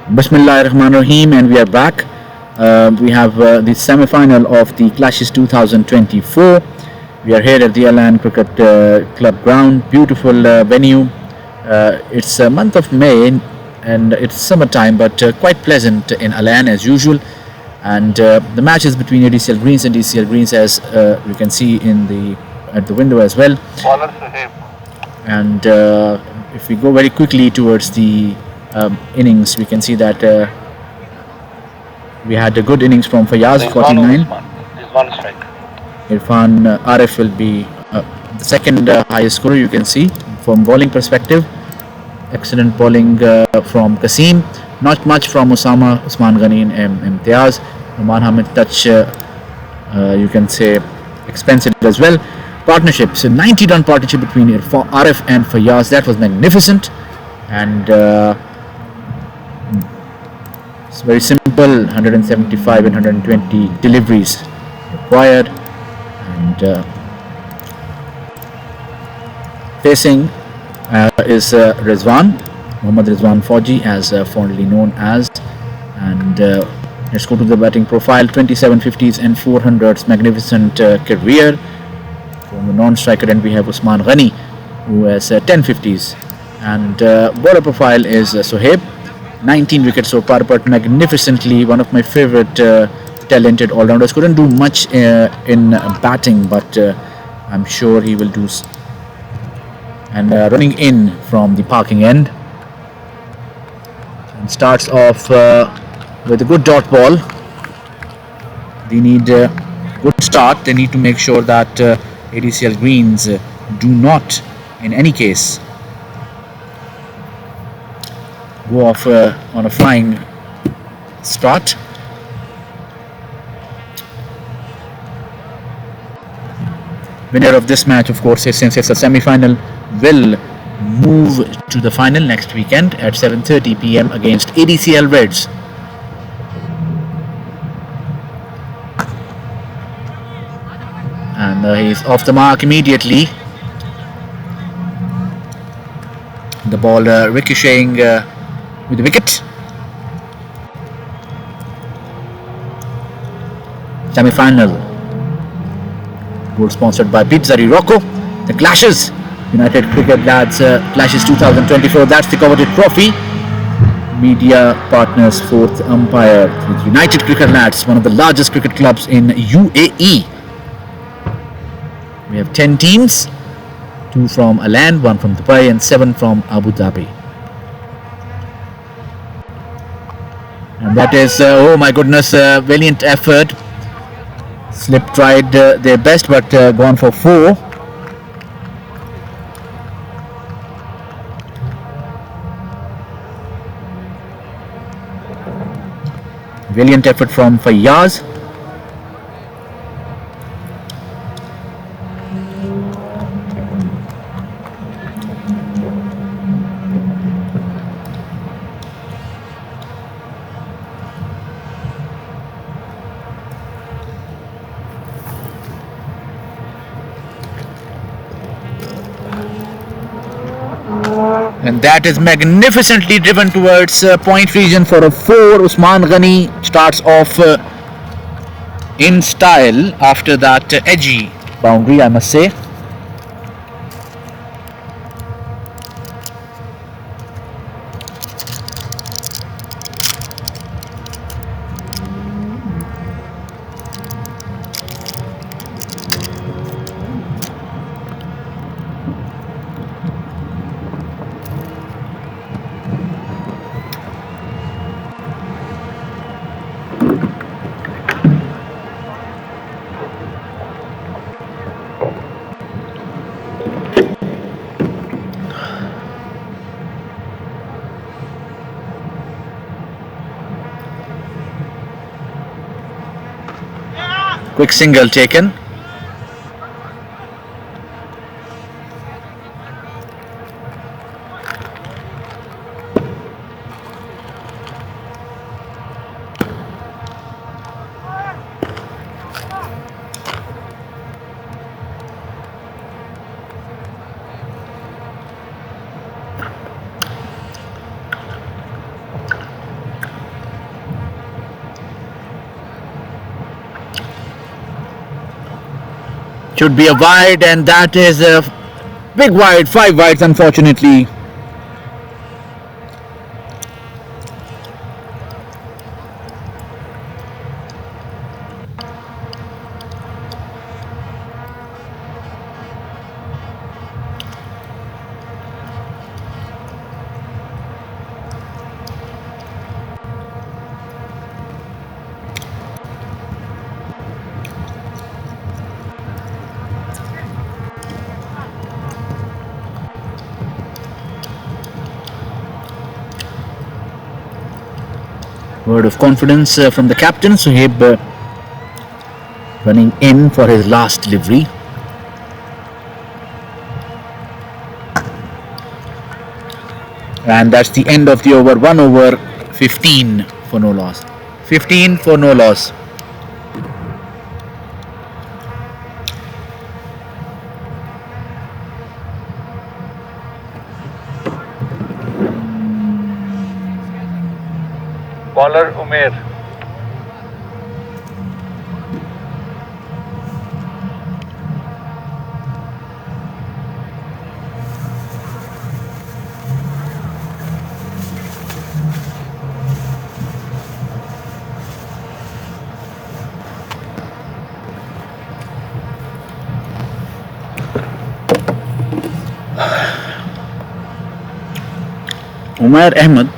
Bismillahirrahmanirrahim, and we are back. We have the semi-final of the Clashes 2024. We are here at the Alan Cricket Club ground. Beautiful venue. It's a month of May and it's summertime, but quite pleasant in Alan as usual. And the match is between ADCL Greens and DCL Greens, as you can see at the window as well. And if we go very quickly towards the innings, we can see that we had a good innings from Fayaz, 49. Irfan Arif will be the second highest scorer, you can see, from bowling perspective. Excellent bowling from Kasim. Not much from Osama, Usman Ghani and Imtiaz. Oman Hamid touch, you can say, expensive as well. Partnerships, a 90-run partnership between Arif and Fayaz. That was magnificent. And it's very simple, 175 and 120 deliveries required. And facing is Rizwan, Muhammad Rizwan Fauji, as fondly known as. And let's go to the batting profile. 27 50s and 400s, magnificent career. From the non-striker end, we have Usman Ghani, who has 10 50s. And bowler profile is Sohaib, 19 wickets so far, but magnificently. One of my favorite talented all-rounders. Couldn't do much in batting, but I'm sure he will do. And running in from the parking end, and starts off with a good dot ball. They need a good start. They need to make sure that ADCL Greens do not, in any case, go off on a flying start. Winner of this match, of course, since it's a semi-final, will move to the final next weekend at 7:30 p.m. against ADCL Reds. And he's off the mark immediately. The ball ricocheting with the wicket. Semi-final. Goal sponsored by Pizzari Rocco. The Clashes, United Cricket Lads Clashes 2024. That's the coveted trophy. Media partners, fourth umpire with United Cricket Lads, one of the largest cricket clubs in UAE. We have 10 teams, 2 from Alan, 1 from Dubai, and 7 from Abu Dhabi. And that is, oh my goodness, valiant effort. Slip tried their best, but gone for 4. Valiant effort from Fayaz. And that is magnificently driven towards point region for a 4. Usman Ghani starts off in style after that edgy boundary, I must say. Quick single taken. Should be a wide, and that is a big wide. 5 wides, unfortunately. Word of confidence from the captain, Suhaib, running in for his last delivery. And that's the end of the over. 1 over 15 for no loss. 15 for no loss. Bowler Umair. Umair Ahmed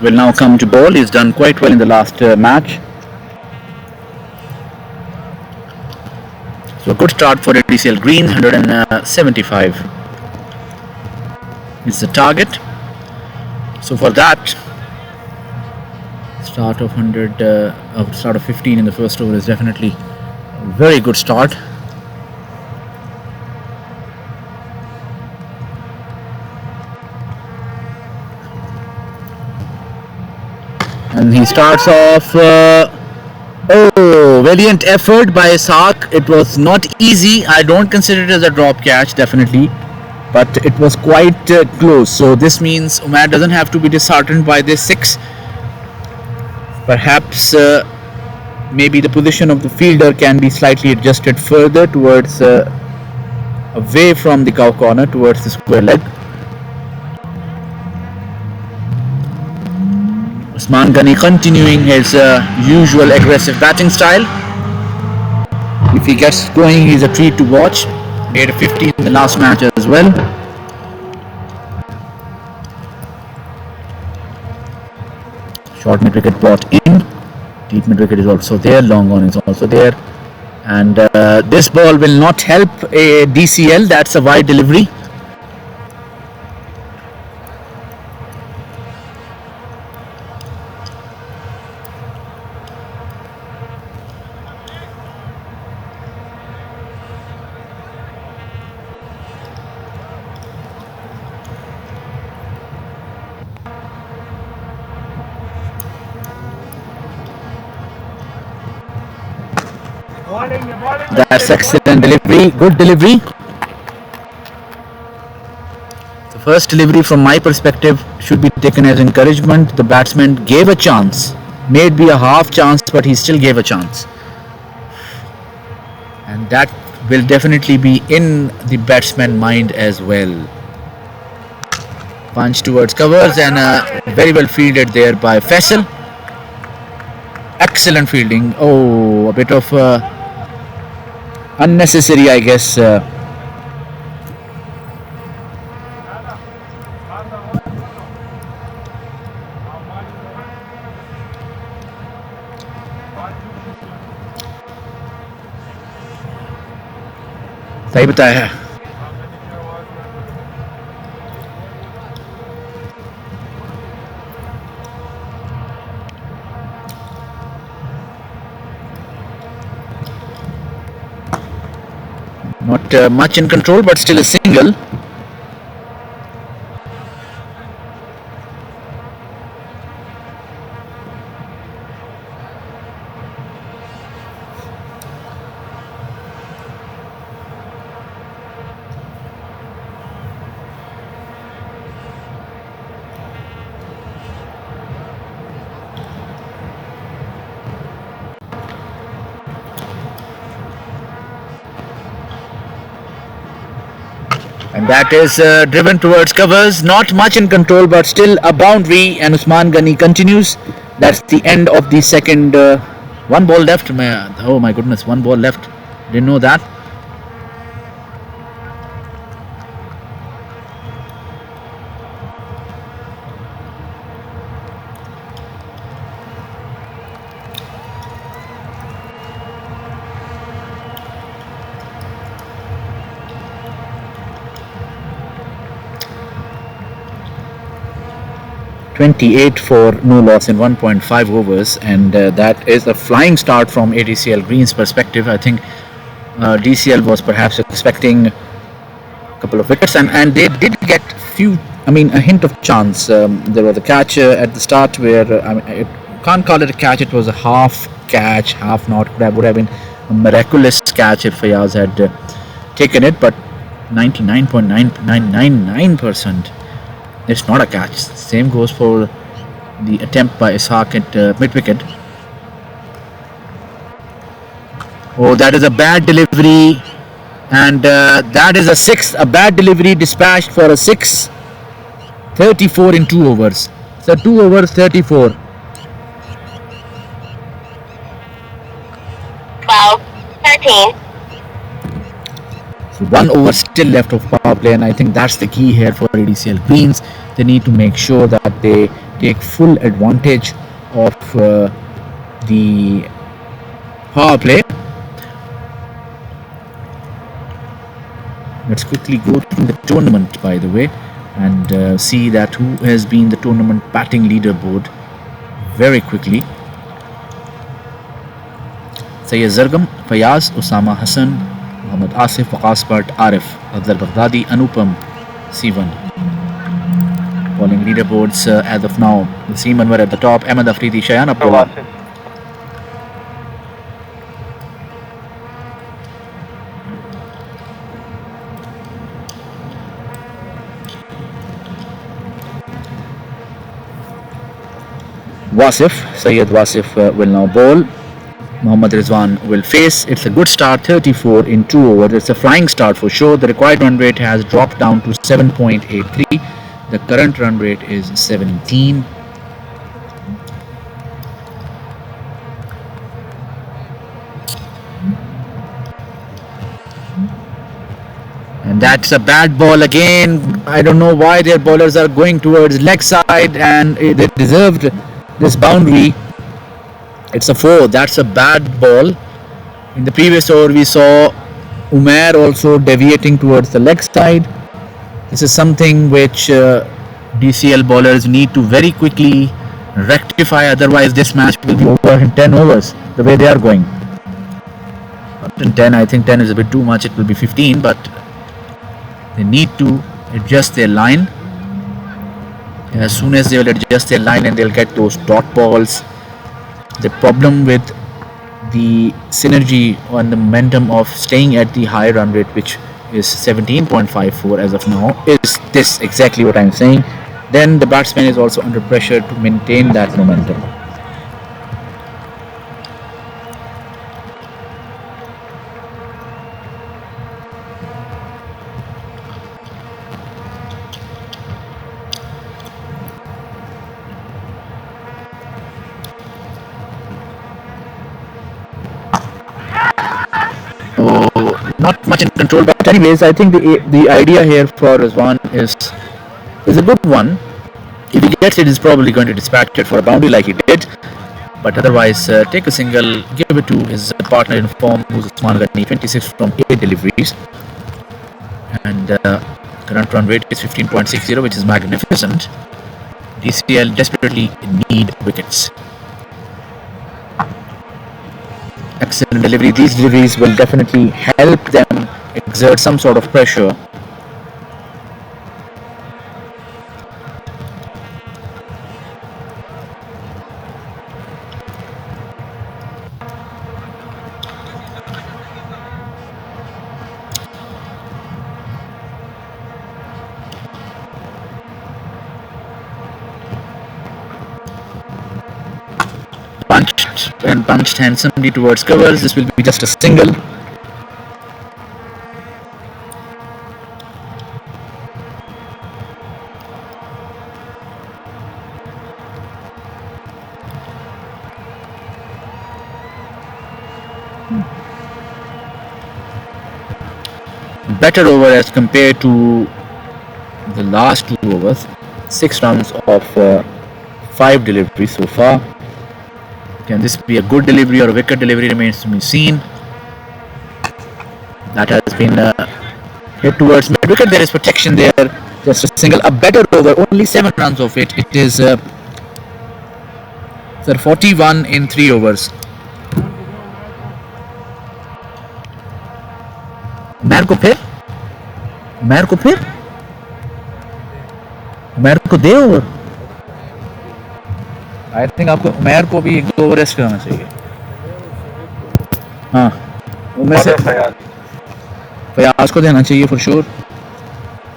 will now come to bowl. He's done quite well in the last match. So a good start for ADCL Green. 175 is the target. So for that, start of 15 in the first over is definitely a very good start. And he starts off. Valiant effort by Ishaq. It was not easy. I don't consider it as a drop catch, definitely, but it was quite close. So this means Umair doesn't have to be disheartened by this 6. Perhaps maybe the position of the fielder can be slightly adjusted further towards away from the cow corner towards the square leg. Usman Ghani continuing his usual aggressive batting style. If he gets going, he's a treat to watch. Made a 50 in the last match as well. Short mid wicket brought in. Deep mid wicket is also there. Long on is also there. And this ball will not help a DCL. That's a wide delivery. That's excellent delivery, good delivery. The first delivery from my perspective should be taken as encouragement. The batsman gave a chance, maybe a half chance, but he still gave a chance. And that will definitely be in the batsman mind as well. Punch towards covers and very well fielded there by Faisal. Excellent fielding. Oh, a bit of unnecessary, I guess. सही बताया है. Not much in control, but still a single. That is driven towards covers, not much in control, but still a boundary. And Usman Ghani continues. That's the end of the second. One ball left. Oh my goodness, one ball left. Didn't know that. .28 for no loss in 1.5 overs, and that is a flying start from ADCL Green's perspective. I think DCL was perhaps expecting a couple of wickets, and they did get a hint of chance. There was a catch at the start where I can't call it a catch. It was a half catch, half not. Would have been a miraculous catch if Fayaz had taken it, but 99.999%. It's not a catch. Same goes for the attempt by Ishaq at mid-wicket. Oh, that is a bad delivery, and that is a six. A bad delivery dispatched for a six. 34 in 2 overs. So 2 overs, 34. 12, 13. So 1 over still left of power play, and I think that's the key here for ADCL Greens. They need to make sure that they take full advantage of the power play. Let's quickly go through the tournament, by the way, and see that who has been the tournament batting leaderboard very quickly. Syed Zargam, Fayaz, Osama Hassan, Muhammad Asif, Waqas Bhatt, Arif, Afzal Baghdadi, Anupam, Sivan. Bowling leaderboards as of now. Wasim Anwar at the top, Ahmed Afridi, Shayan Abdullah. Wasif, Syed Wasif will now bowl. Mohammad Rizwan will face. It's a good start, 34 in 2 overs. It's a flying start for sure. The required run rate has dropped down to 7.83. The current run rate is 17. And that's a bad ball again. I don't know why their bowlers are going towards leg side, and they deserved this boundary. It's a 4. That's a bad ball. In the previous over we saw Umair also deviating towards the leg side. This is something which DCL bowlers need to very quickly rectify, otherwise this match will be over in 10 overs the way they are going. Not in 10, I think 10 is a bit too much. It will be 15, but they need to adjust their line. As soon as they will adjust their line, and they'll get those dot balls. The problem with the synergy and the momentum of staying at the high run rate, which is 17.54 as of now, is this exactly what I'm saying. Then the batsman is also under pressure to maintain that momentum. Not much in control, but anyways, I think the idea here for Rizwan is a good one. If he gets it, he's probably going to dispatch it for a boundary like he did. But otherwise, take a single, give it to his partner in form, who's Usman Ghani, 26 from 8 deliveries. And current run rate is 15.60, which is magnificent. DCL desperately need wickets. Excellent delivery. These deliveries will definitely help them exert some sort of pressure. Punched handsomely towards covers. This will be just a single. better over as compared to the last 2 overs. 6 runs of 5 deliveries so far. Can this be a good delivery or a wicket delivery remains to be seen. That has been hit towards mid wicket. There is protection there. Just a single, a better over. Only 7 runs of it. It is 41 in 3 overs. Umair को दे over. I think आपको उमैर को भी 1-2 over rest कराना चाहिए. हाँ, उनमें से फयाज को देना चाहिए फॉर श्योर.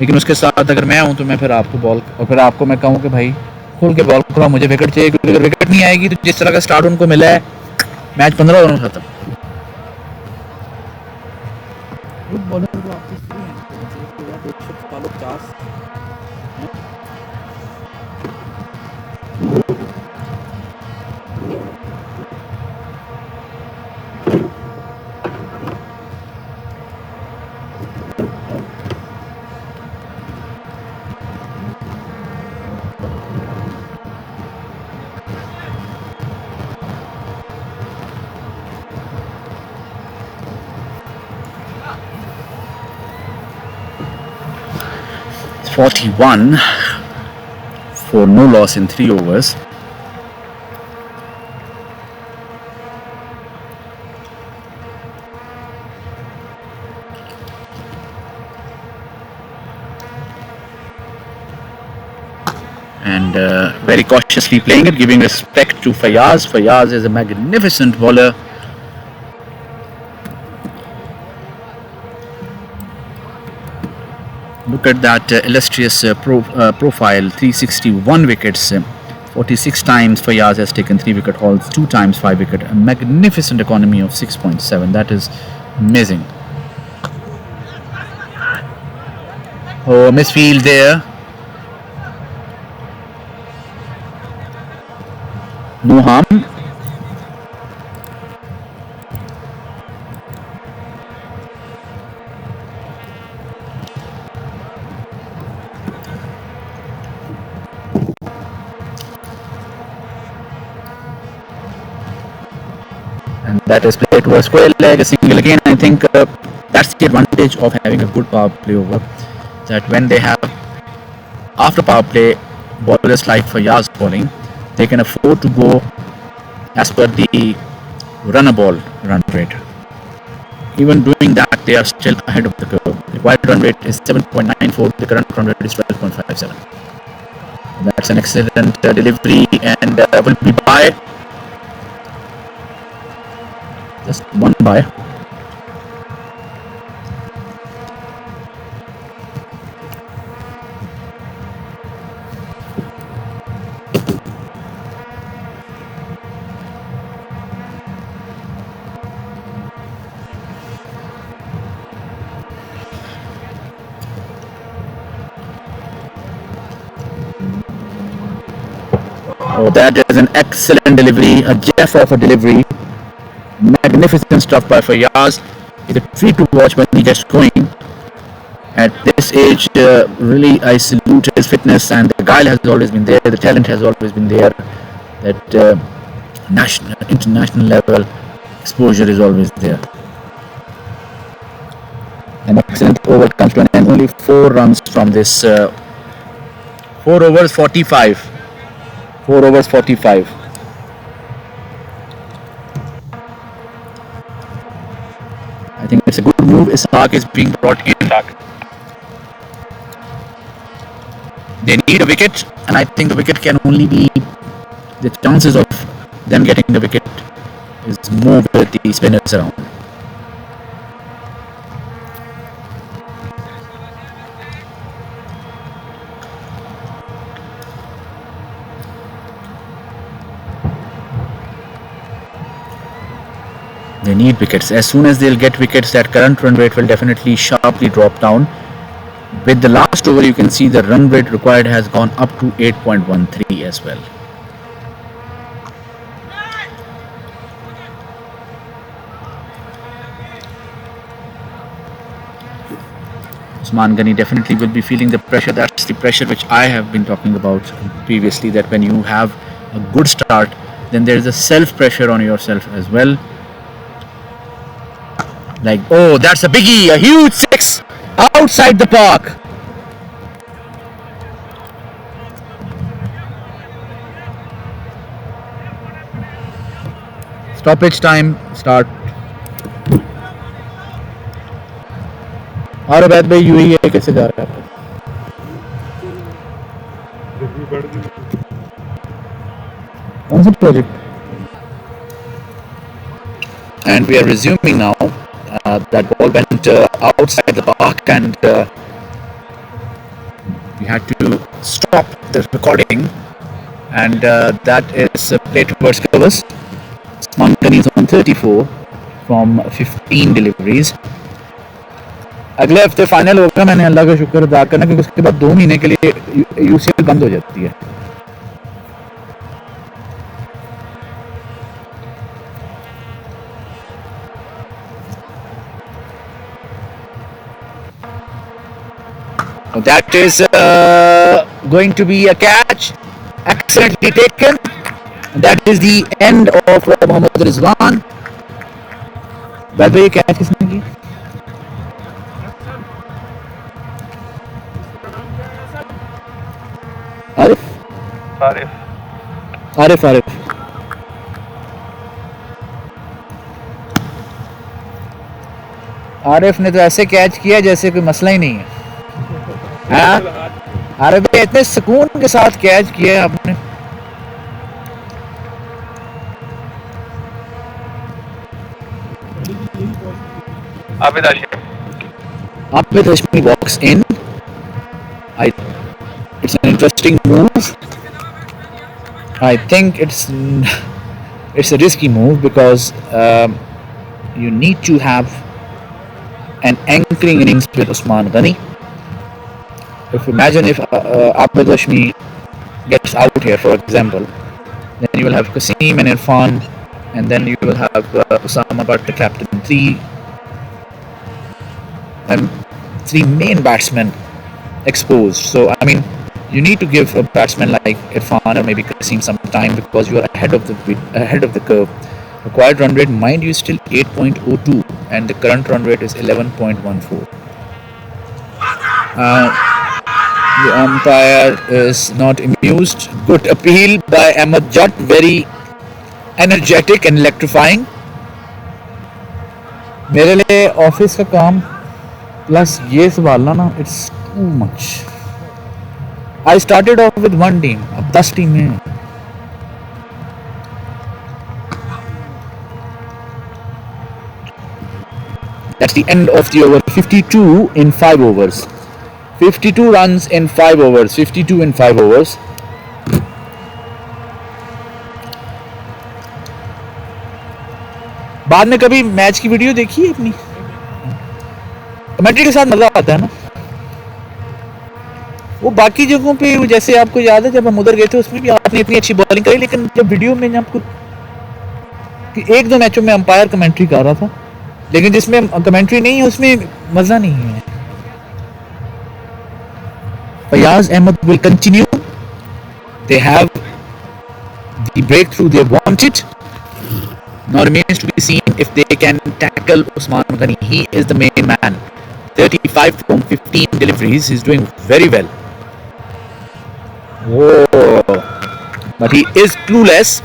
लेकिन उसके साथ अगर मैं हूं तो मैं फिर आपको बॉल और फिर आपको मैं कहूं कि भाई खुल के बॉल करो, मुझे विकेट चाहिए. क्योंकि अगर विकेट नहीं आएगी तो जिस तरह का स्टार्ट उनको मिला है, मैच 15 ओवर में खत्म. गुड बॉलर को आपकी फ्री है. 41 for no loss in 3 overs. And very cautiously playing it, giving respect to Fayaz. Fayaz is a magnificent bowler. Look at that illustrious profile, 361 wickets, 46 times Fayaz has taken 3 wicket hauls, 2 times 5 wicket, a magnificent economy of 6.7, that is amazing. Oh, misfield there. No harm. And that is played to a square leg, a single again. I think that's the advantage of having a good power play over. That when they have after power play bowlers like Fayaz bowling, they can afford to go as per the runner ball run rate. Even doing that, they are still ahead of the curve. The required run rate is 7.94. The current run rate is 12.57. That's an excellent delivery, and will be by just one by. Oh, that is an excellent delivery, a Jeff of a delivery. Magnificent stuff by Fayaz. It's a treat to watch when he gets going. At this age, really I salute his fitness, and the guile has always been there, the talent has always been there. That national, international level exposure is always there. An excellent over comes to an end. Only 4 runs from this 4 overs 45. 4 overs 45. I think it's a good move. Ishaq is being brought in. They need a wicket, and I think the wicket can only be, the chances of them getting the wicket is more with the spinners around. They need wickets. As soon as they'll get wickets, that current run rate will definitely sharply drop down. With the last over, you can see the run rate required has gone up to 8.13 as well. Usman Ghani definitely will be feeling the pressure. That's the pressure which I have been talking about previously, that when you have a good start, then there is a self pressure on yourself as well. Like, oh, that's a biggie, a huge six outside the park. Stoppage time, start. और अवैध भाई UAE है, कैसे जा रहा है आपका? कौन सा project? And we are resuming now. That ball went outside the park, and we had to stop the recording. And that is play towards covers. Usman Ghani is on 34 from 15 deliveries. अगले हफ्ते final होगा, मैंने अल्लाह का शुक्र अदा करना, क्योंकि उसके बाद 2 महीने के लिए यूसीएल बंद हो जाती है. That is going to be a catch, excellently taken. That is the end of Mohammad Rizwan. By the way, catch किसने की? आरिफ. आरिफ ने तो ऐसे कैच किया जैसे कोई मसला ही नहीं है. आरिफ भाई इतने सुकून के साथ कैच किया आपने. Abid Hashmi walks in. It's an interesting move. I think it's a risky move because you need to have an anchoring innings with Usman Ghani. Imagine if Abid Hashmi gets out here, for example, then you will have Kasim and Irfan, and then you will have Osama Butt, the captain, three main batsmen exposed. So I mean, you need to give a batsman like Irfan or maybe Kasim some time, because you are ahead of the curve. Required run rate, mind you, is still 8.02, and the current run rate is 11.14. The umpire is not amused. Good appeal by Ahmed Jat, very energetic and electrifying. मेरे लिए office का काम plus ये संभालना ना, it's too much. I started off with one team, अब 10 टीमें हैं. That's the end of the over. 52 in 5 overs. 52 runs in 5 overs. 52 in 5 overs. बाद में कभी मैच की वीडियो देखी है अपनी? कमेंट्री के साथ मजा आता है ना. वो बाकी जगहों पे जैसे आपको याद है जब हम उधर गए थे उसमें भी आपने इतनी अच्छी बॉलिंग करी, लेकिन जब वीडियो में आपको कि 1-2 मैचों में अंपायर कमेंट्री कर रहा था, लेकिन जिसमें कमेंट्री नहीं है उसमें मजा नहीं है. Fayaz Ahmed will continue. They have the breakthrough they wanted. Now remains to be seen if they can tackle Usman Ghani. He is the main man. 35 from 15 deliveries. He's doing very well. Whoa. But he is clueless.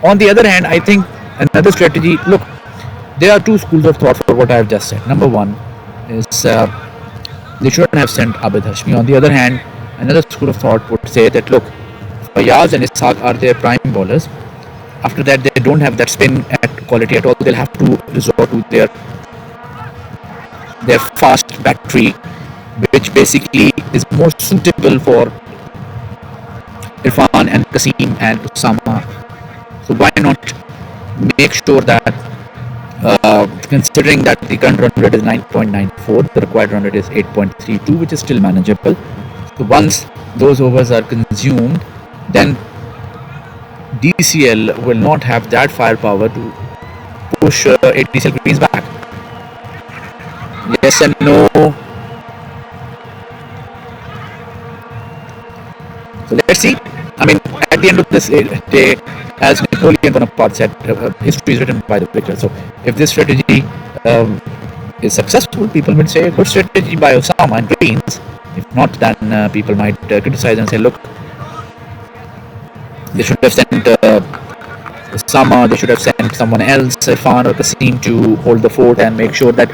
On the other hand, I think another strategy. Look, there are two schools of thought for what I have just said. Number one is they shouldn't have sent Abid Hashmi. On the other hand, another school of thought would say that look, Fayaz and Ishaq are their prime bowlers. After that, they don't have that spin quality at all. They'll have to resort to their fast battery, which basically is more suitable for Irfan and Kasim and Osama. So why not make sure that, considering that the current run rate is 9.94, the required run rate is 8.32, which is still manageable. So once those overs are consumed, then DCL will not have that firepower to push ATCL Greens back. Yes and no. So let's see. I mean, at the end of this day, as Napoleon Bonaparte said, history is written by the victor. So if this strategy is successful, people will say good strategy by Osama and Greens. If not, then people might criticize and say, look, they should have sent Osama, they should have sent someone else, Irfan or Qasim, to hold the fort and make sure that.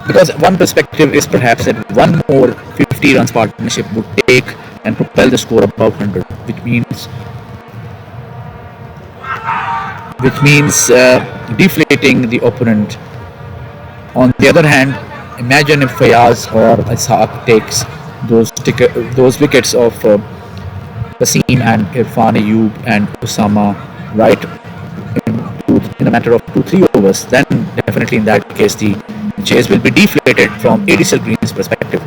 Because one perspective is perhaps that one more 50 runs partnership would take and propel the score above 100, which means deflating the opponent. On the other hand, imagine if Fayaz or Ishaq takes those wickets of Qasim and Irfan Ayub and Osama right in a matter of 2-3 overs, then definitely in that case the chase will be deflated from Adisel Green's perspective.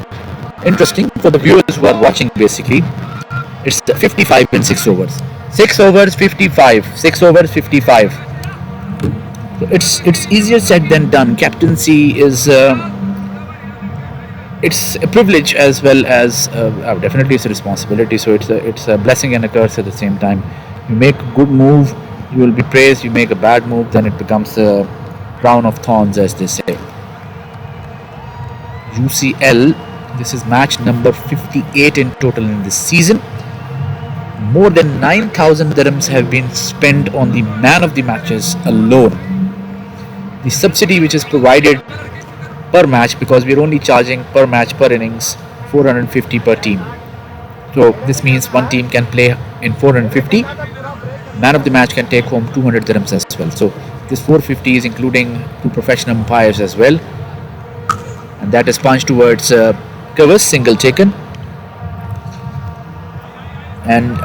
Interesting for the viewers who are watching. Basically, it's 55 in 6 overs. 6 overs 55. 6 overs 55. It's easier said than done. Captaincy is it's a privilege as well as definitely it's a responsibility. So it's a blessing and a curse at the same time. You make a good move, you will be praised. You make a bad move, then it becomes a crown of thorns, as they say. UCL, this is match number 58 in total in this season. More than 9,000 dirhams have been spent on the man of the matches alone. The subsidy which is provided per match, because we're only charging per match, per innings, 450 per team. So this means one team can play in 450. Man of the match can take home 200 dirhams as well. So this 450 is including 2 professional umpires as well. And that is punched towards covers, single taken. And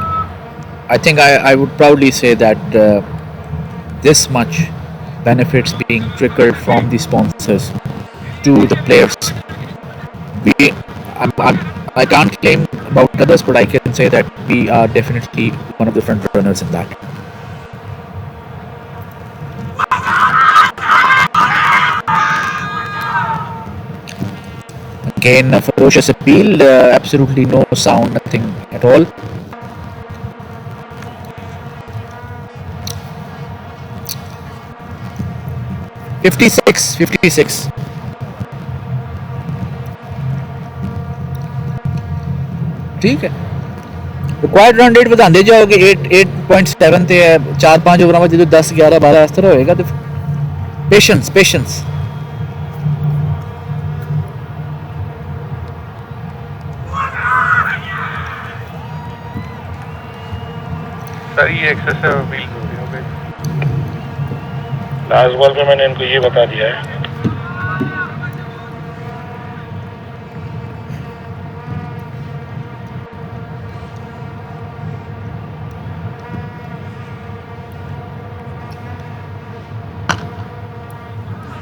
I think I would proudly say that this much benefits being trickled from the sponsors to the players. I can't claim about others, but I can say that we are definitely one of the front runners in that. Again, a ferocious appeal, absolutely no sound, nothing at all. (56) ठीक है. Required run rate ਵਧਾਉਂਦੇ ਜਾਓਗੇ 8.7 ਤੇ 4-5 ਓਵਰਾਂ ਵਿੱਚ ਜਦੋਂ 10 11 12 ਇਸ ਤਰ੍ਹਾਂ ਹੋਏਗਾ ਤੇ ਪੇਸ਼ੈਂਸ सर ये एक्सेसिव अपील हो गई. लास्ट बॉल पे मैंने इनको ये बता दिया है.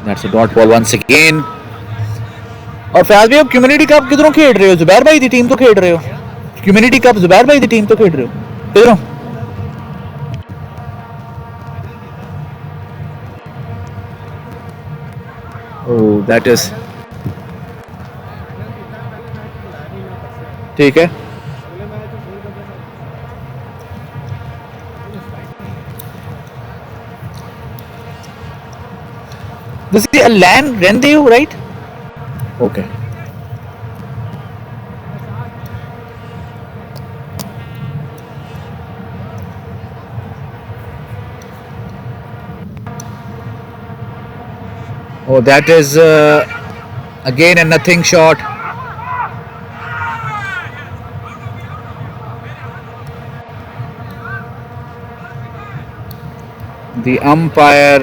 That's a dot ball once again. और फैज भाई, आप कम्युनिटी कप किधरों खेल रहे हो? जुबैर भाई दी टीम तो खेल रहे हो. कम्युनिटी कप जुबैर भाई दी टीम तो खेल रहे हो किधरों? Oh, that is ठीक है. This is a land रहंदे हो, right? Okay. Oh, that is again a nothing shot. The umpire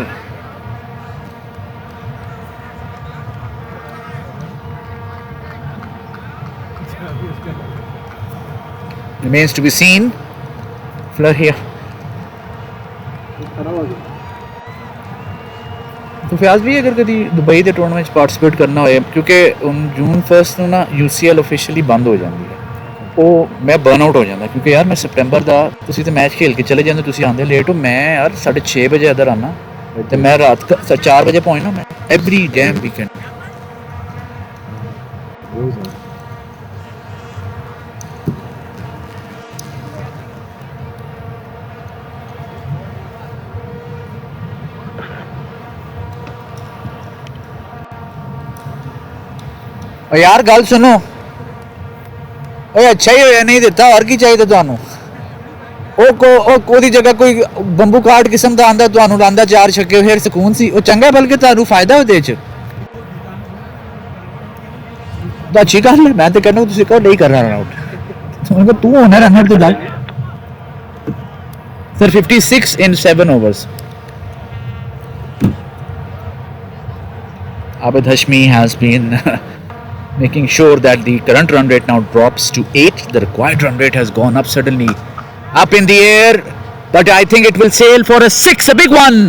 remains to be seen. Fleur here. तो फयाज भी अगर कभी दुबई के टूर्नामेंट में पार्टिसिपेट करना होए, क्योंकि जून 1 ਨੂੰ ਨਾ UCL ऑफिशियली बंद हो ਜਾਂਦੀ ਹੈ, ਉਹ मैं बर्न आउट हो ਜਾਂਦਾ, क्योंकि यार मैं सितंबर ਦਾ ਤੁਸੀਂ ਤੇ ਮੈਚ ਖੇਲ ਕੇ ਚਲੇ ਜਾਂਦੇ, ਤੁਸੀਂ ਆਂਦੇ ਲੇਟ ਹੋ, मैं यार 6:30 ਵਜੇ ਇੱਧਰ ਆਣਾ ਤੇ मैं रात 4 ਵਜੇ ਪਹੁੰਚਣਾ मैं एवरी डैम वीकेंड. और यार गल सुनो, ओए अच्छा ही होया नहीं दिता, और की चाहिए तुहानू? ओदी जगह कोई बंबू कार्ड किस्म का आंदा, तुहानू लांदा 4 छक्के, फिर सुकून सी, वो चंगा, बल्कि तुहानू फायदा ओहदे च। तो अच्छी गल है, मैं तो कहना तुसीं कहो नहीं करना रन आउट, तू होना रन आउट तो जा sir. 56 in 7 overs. Abid Hashmi has been making sure that the current run rate now drops to 8. The required run rate has gone up suddenly, up in the air, but I think it will sail for a 6, a big one.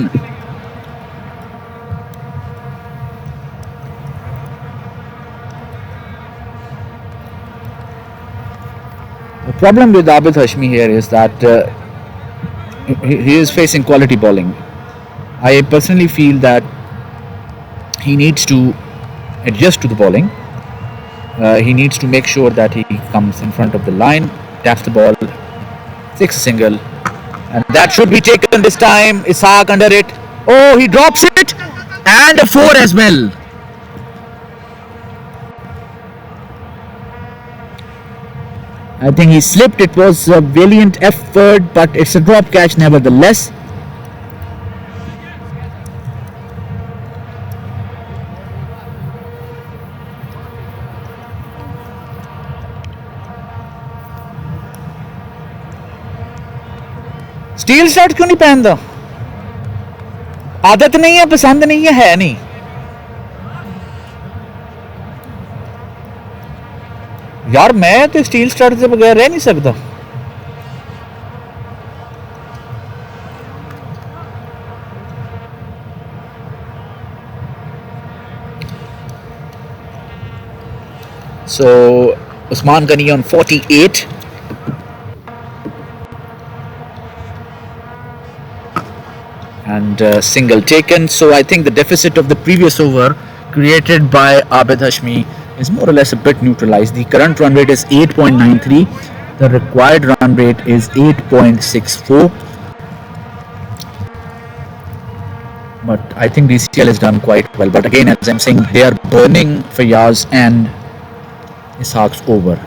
The problem with Abid Hashmi here is that he is facing quality bowling. I personally feel that he needs to adjust to the bowling. He needs to make sure that he comes in front of the line, taps the ball, 6 single, and that should be taken this time. Ishaq under it. Oh, he drops it, and a 4 as well. I think he slipped. It was a valiant effort, but it's a drop catch nevertheless. Steel shirt क्यों नहीं पहनता? आदत नहीं है, पसंद नहीं है नहीं। यार मैं तो स्टील शर्ट से बगैर रह नहीं सकता। So Usman Ghani on 48. And single taken. So I think the deficit of the previous over created by Abid Hashmi is more or less a bit neutralized. The current run rate is 8.93. The required run rate is 8.64. But I think DCL has done quite well. But again, as I'm saying, they are burning Fayaz and Ishaq's over.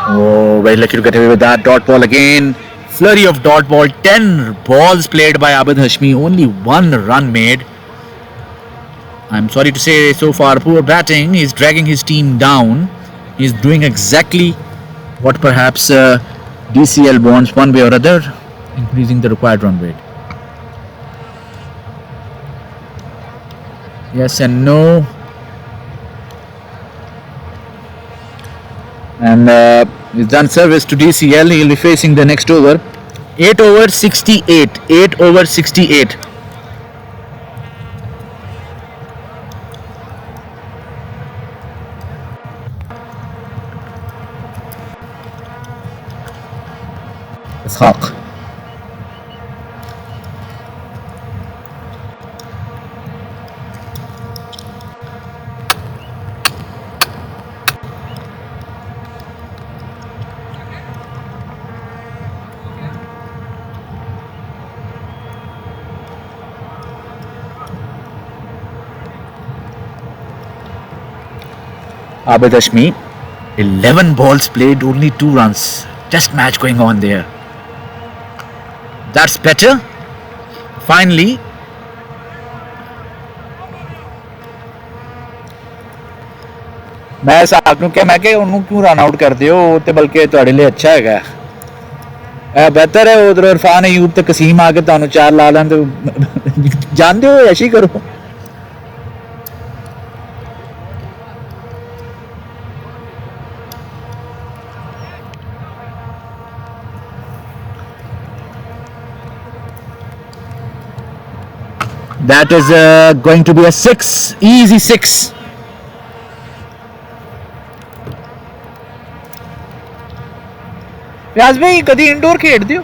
Oh, very lucky to get away with that dot ball again. Flurry of dot ball. 10 balls played by Abid Hashmi. Only 1 run made. I'm sorry to say, so far poor batting. He's dragging his team down. He's doing exactly what perhaps DCL wants one way or other, increasing the required run rate. Yes and no. And he's done service to DCL. He'll be facing the next over. 8 over 68. 8 over 68. Ishaq. Abid Hashmi, 11 balls played, only 2 runs. Test match going on there. That's better. Finally, मैं साहब ਨੂੰ ਕਿਹਾ, ਮੈਂ ਕਿ ਉਹਨੂੰ ਕਿਉਂ run out ਕਰਦੇ ਹੋ, ਉਹ ਤੇ ਬਲਕਿ ਤੁਹਾਡੇ ਲਈ ਅੱਛਾ ਹੈਗਾ। ਇਹ ਬਿਹਤਰ ਹੈ ਉਧਰ ਇਰਫਾਨ ਅਯੂਬ ਤੇ ਕਸੀਮ ਆ ਕੇ ਤੁਹਾਨੂੰ 4 ਲਾ ਲੈਣ ਤੇ ਜਾਣਦੇ ਹੋ, ਐਸੀ ਕਰੋ। That is going to be a 6, easy 6. व्यास भाई कदी इंडोर खेडदे हो?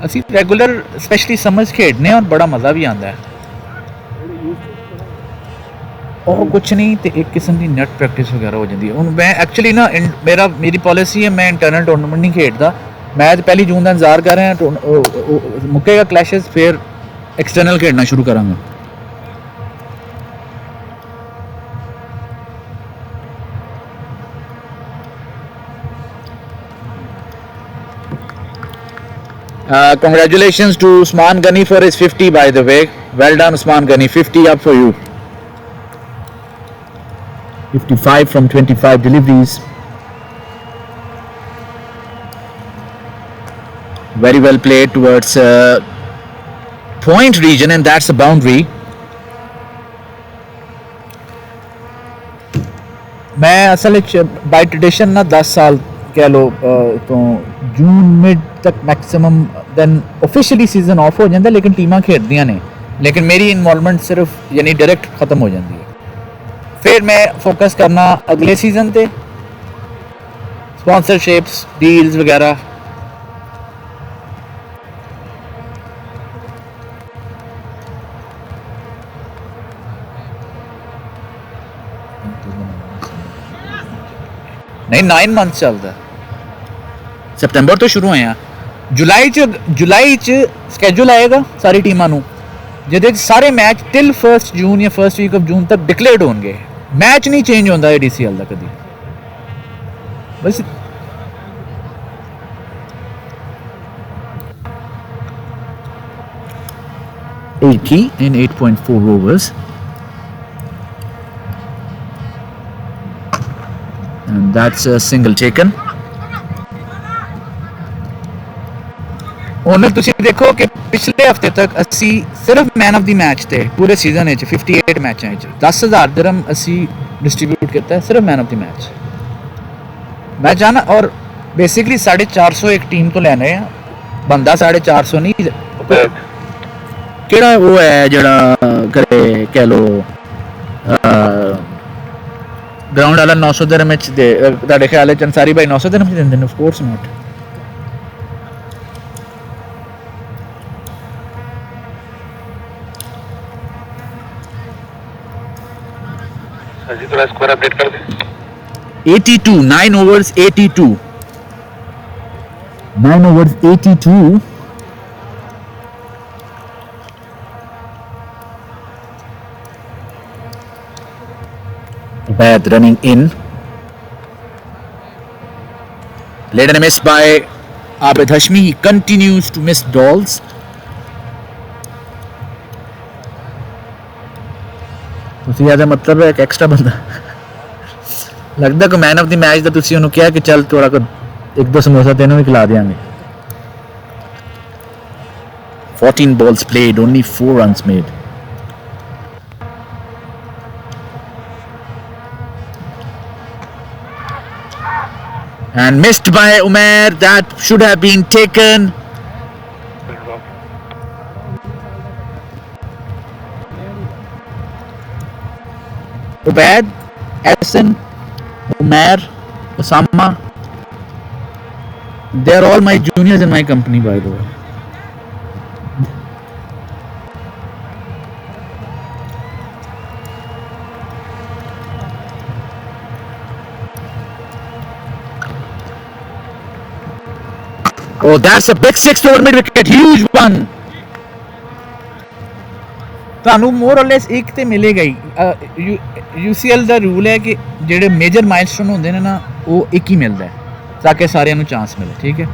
ਅਸੀਂ ਰੈਗੂਲਰ ਸਪੈਸ਼ਲੀ ਸਮਝ ਖੇਡਨੇ ਔਰ ਬੜਾ ਮਜ਼ਾ ਵੀ ਆਉਂਦਾ ਹੈ। ਉਹ ਕੁਛ ਨਹੀਂ ਤੇ ਇੱਕ ਕਿਸਮ ਦੀ ਨੈਟ ਪ੍ਰੈਕਟਿਸ ਵਗੈਰਾ ਹੋ ਜਾਂਦੀ ਹੈ। ਹੁਣ ਮੈਂ ਐਕਚੁਅਲੀ ਨਾ ਮੇਰੀ ਪਾਲਿਸੀ ਹੈ ਮੈਂ ਇੰਟਰਨਲ ਟੂਰਨਾਮੈਂਟ ਨਹੀਂ ਖੇਡਦਾ। ਮੈਂ ਤਾਂ ਪਹਿਲੀ ਜੂਨ ਦਾ ਇੰਤਜ਼ਾਰ ਕਰ ਰਿਹਾ ਮੁੱਕੇਗਾ ਕਲੈਸ਼ਸ ਫਿਰ ਐਕਸਟਰਨਲ ਖੇਡਣਾ ਸ਼ੁਰੂ ਕਰਾਂਗਾ। Congratulations to Usman Ghani for his 50 by the way. Well done Usman Ghani, 50 up for you. 55 from 25 deliveries. Very well played towards point region and that's a boundary. मैं असल बाय ट्रेडिशन ना 10 साल कह लो तो जून मिड तक maximum than officially season off हो जाता लेकिन टीमां खेडदियां ने लेकिन मेरी इन्वॉल्वमेंट सिर्फ यानी डायरेक्ट खत्म हो जाती है। फिर मैं फोकस करना अगले सीजन पे स्पॉन्सरशिप्स डील्स वगैरह। नहीं 9 मंथ चलता सितंबर तो शुरू होए जुलाई च स्कैड्यूल आएगा सारी टीमां नू जिहदे सारे मैच टिल 1 जून या फर्स्ट वीक ऑफ जून तक डिक्लेयर्ड होंगे। मैच नहीं चेंज होंदा ADCL दा कदी बस। in 8.4 overs and that's a single taken। ਹੁਣ ਤੁਸੀਂ ਦੇਖੋ ਕਿ ਪਿਛਲੇ ਹਫਤੇ ਤੱਕ ਅਸੀਂ ਸਿਰਫ ਮੈਨ ਆਫ ਦੀ ਮੈਚ ਤੇ ਪੂਰੇ ਸੀਜ਼ਨ ਵਿੱਚ 58 ਮੈਚਾਂ ਵਿੱਚ 10,000 ਦਿਰਹਮ ਅਸੀਂ ਡਿਸਟ੍ਰੀਬਿਊਟ ਕੀਤਾ ਸਿਰਫ ਮੈਨ ਆਫ ਦੀ ਮੈਚ। ਮੈਂ ਚਾਹਨਾ ਔਰ ਬੇਸਿਕਲੀ 450 ਇੱਕ ਟੀਮ ਤੋਂ ਲੈਣੇ ਆ ਬੰਦਾ 450 ਨਹੀਂ ਕਿਹੜਾ ਉਹ ਹੈ ਜਿਹੜਾ ਕਰੇ ਕਹਿ ਲੋ ਗਰਾਊਂਡ ਵਾਲਾ 900 ਦਿਰਹਮ ਵਿੱਚ ਦੇ ਤੁਹਾਡੇ ਖਿਆਲ ਵਿੱਚ ਅੰਸਾਰੀ ਭਾਈ 900 ਦਿਰਹਮ ਦਿੰਦੇ ਨੇ? ਆਫ ਕੋਰਸ ਨਾਟ। जी थोड़ा स्कोर अपडेट कर दे। 82 9 overs 82 9 overs 82 Bad running in played and missed by Abid Hashmi. He continues to miss balls. ਤੁਸੀਂ ਇਹਦਾ ਮਤਲਬ ਹੈ ਇੱਕ ਐਕਸਟਰਾ ਬੰਦਾ ਲੱਗਦਾ ਕਿ ਮੈਨ ਆਫ ਦੀ ਮੈਚ ਦਾ ਤੁਸੀਂ ਉਹਨੂੰ ਕਿਹਾ ਕਿ ਚੱਲ ਥੋੜਾ ਕੋ ਇੱਕ ਦੋ ਸਮੋਸਾ ਤੈਨੂੰ ਵੀ ਖਿਲਾ ਦਿਆਂਗੇ। 14 balls played, only 4 runs made. And missed by Umair, that should have been taken. Ubaid, Ahsan, Umair, Osama, they are all my juniors in my company by the way. Oh, that's a big 6 over mid wicket, huge one. ਤੁਹਾਨੂੰ ਮੋਰ ਔਰ ਲੈਸ ਇੱਕ ਤੇ ਮਿਲੇਗਾ ਹੀ। UCL ਦਾ rule ਹੈ ਕਿ ਜਿਹੜੇ major milestone ਹੁੰਦੇ ਨੇ ਨਾ ਉਹ ਇੱਕ ਹੀ ਮਿਲਦਾ ਹੈ ਤਾਂ ਕਿ ਸਾਰਿਆਂ ਨੂੰ ਚਾਂਸ ਮਿਲੇ। ਠੀਕ ਹੈ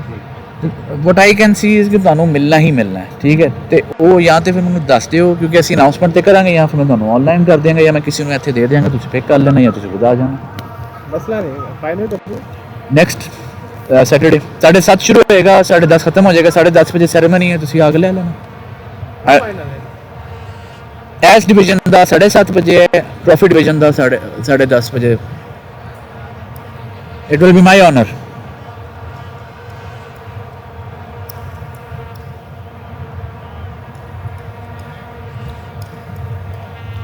ਵਟ ਆਈ ਕੈਨ ਸੀ ਇਜ਼ ਕਿ ਤੁਹਾਨੂੰ ਮਿਲਣਾ ਹੀ ਮਿਲਣਾ ਹੈ। ਠੀਕ ਹੈ ਤੇ ਉਹ ਜਾਂ ਤੇ ਫਿਰ ਮੈਨੂੰ ਦੱਸ ਦਿਓ ਕਿਉਂਕਿ ਅਸੀਂ ਅਨਾਉਂਸਮੈਂਟ ਤੇ ਕਰਾਂਗੇ ਜਾਂ ਫਿਰ ਮੈਂ ਤੁਹਾਨੂੰ ਆਨਲਾਈਨ ਕਰ ਦਿਆਂਗਾ ਜਾਂ ਮੈਂ ਕਿਸੇ ਨੂੰ ਇੱਥੇ ਦੇ ਦਿਆਂਗਾ ਤੁਸੀਂ ਪਿਕ ਕਰ ਲੈਣਾ ਜਾਂ ਤੁਸੀਂ ਖੁਦ ਆ ਜਾਣਾ। ਮਸਲਾ ਨਹੀਂ ਫਾਈਨਲ ਨੈਕਸਟ ਸੈਟਰਡੇ 7:30 शुरू होएगा 10:30 खत्म हो जाएगा 10:30 बजे सेरेमनी है तुसी आग ले लेना। एस डिवीजन का 7:30 बजे है ट्रॉफी डिवीजन का 10:30 बजे। It will be my honour.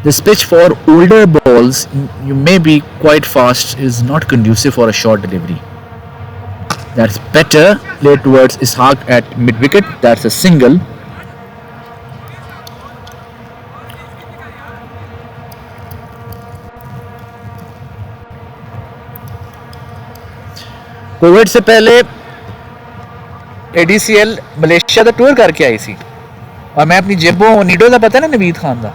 This pitch for older balls you may be quite fast is not conducive for a short delivery. That's better. Played towards Ishaq at mid wicket. That's a single. Covid से पहले ADCL Malaysia का tour करके आई सी और मैं अपनी जेबों Nido का पता है ना नवीद खान का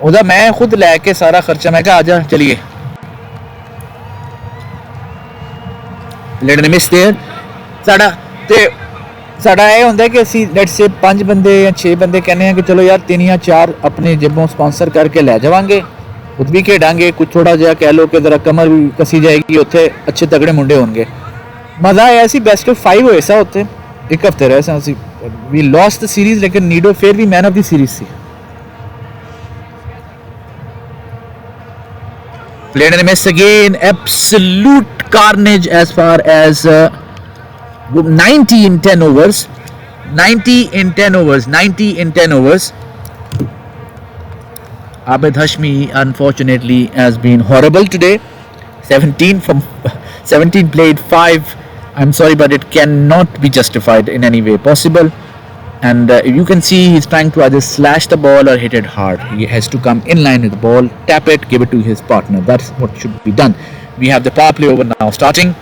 ਉਹਦਾ मैं खुद लैके सारा खर्चा मैं कहा आजा चलिए लेट मिस देयर साडा ते साडा ਇਹ ਹੁੰਦਾ ਕਿ ਅਸੀਂ ਲੈਟਸ ਸੇ 5 ਬੰਦੇ ਜਾਂ 6 ਬੰਦੇ ਕਹਿੰਦੇ ਆ ਕਿ ਚਲੋ ਯਾਰ 3 ਜਾਂ 4 ਆਪਣੇ जेबों स्पॉन्सर करके ਲੈ ਜਾਵਾਂਗੇ खुद भी खेडांगे कुछ थोड़ा जहा कह लो कि जरा कमर भी कसी जाएगी उत्थे अच्छे तगड़े मुंडे होंगे मज़ा आया सी बेस्ट ऑफ 5 होए सा उत्थे एक हफ्ते रहे सा वी लॉस्ट द सीरीज लेकिन नीडो फिर भी मैन ऑफ द सीरीज सी played and miss again absolute carnage as far as 90 in 10 overs 90 in 10 overs 90 in 10 overs Abid Hashmi unfortunately has been horrible today 17 from 17 played 5 I'm sorry but it cannot be justified in any way possible and you can see he's trying to either slash the ball or hit it hard he has to come in line with the ball tap it give it to his partner that's what should be done we have the power play over now starting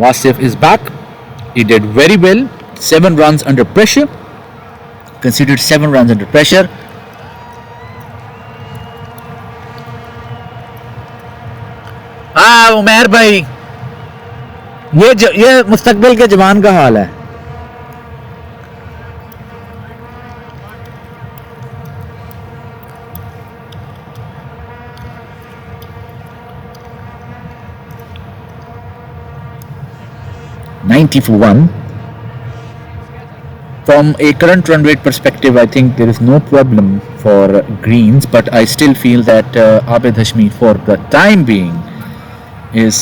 Wasif is back. He did very well. 7 runs under pressure. Considered 7 runs under pressure. Umair भाई ये मुस्तकबिल के जवान का हाल है $90 for 1. From a current run rate perspective, I think there is no problem for Greens, but I still feel that Abid Hashmi, for the time being, is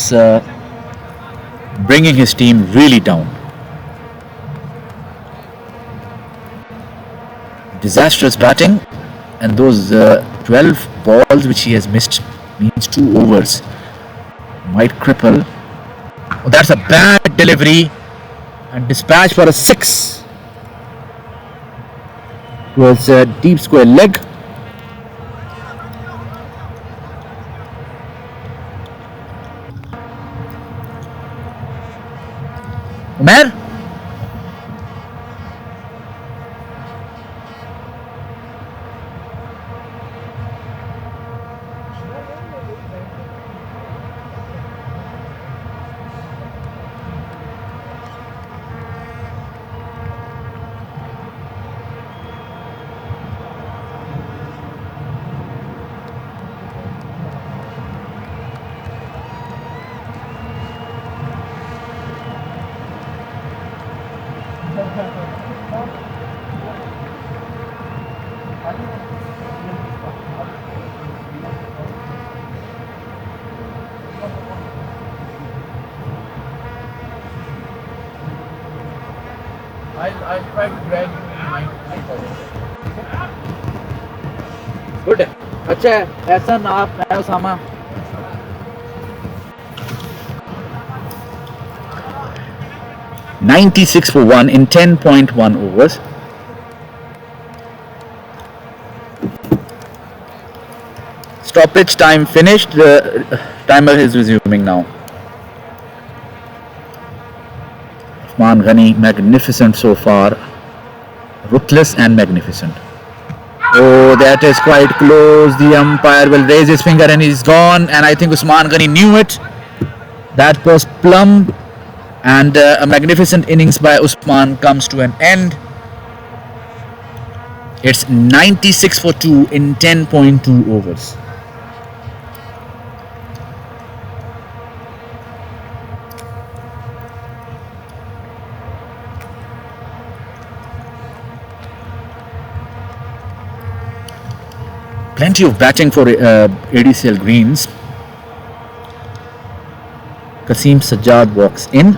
bringing his team really down. Disastrous batting, and those 12 balls which he has missed means 2 overs might cripple. Oh, that's a bad delivery and dispatch for a 6. It was a deep square leg. Umair? I'll try to drag you in my Good. अच्छा है ऐसा ना मैं Usama $96 for 1 in 10.1 overs. Stoppage time finished. The timer is resuming now. Usman Ghani, magnificent so far. Ruthless and magnificent. Oh, that is quite close. The umpire will raise his finger and he's gone. And I think Usman Ghani knew it. That was plumb. And a magnificent innings by Usman comes to an end. It's 96 for 2 in 10.2 overs. Plenty of batting for ADCL Greens. Kasim Sajjad walks in.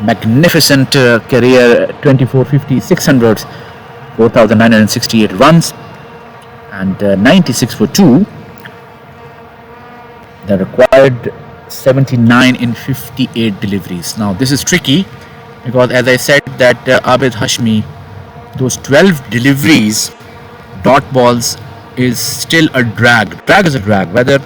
Magnificent career, 24, 50, 600s, 4,968 runs and 96 for 2. The required 79 in 58 deliveries. Now this is tricky because, as I said, that Abid Hashmi, those 12 deliveries, dot balls, is still a drag. Drag is a drag, whether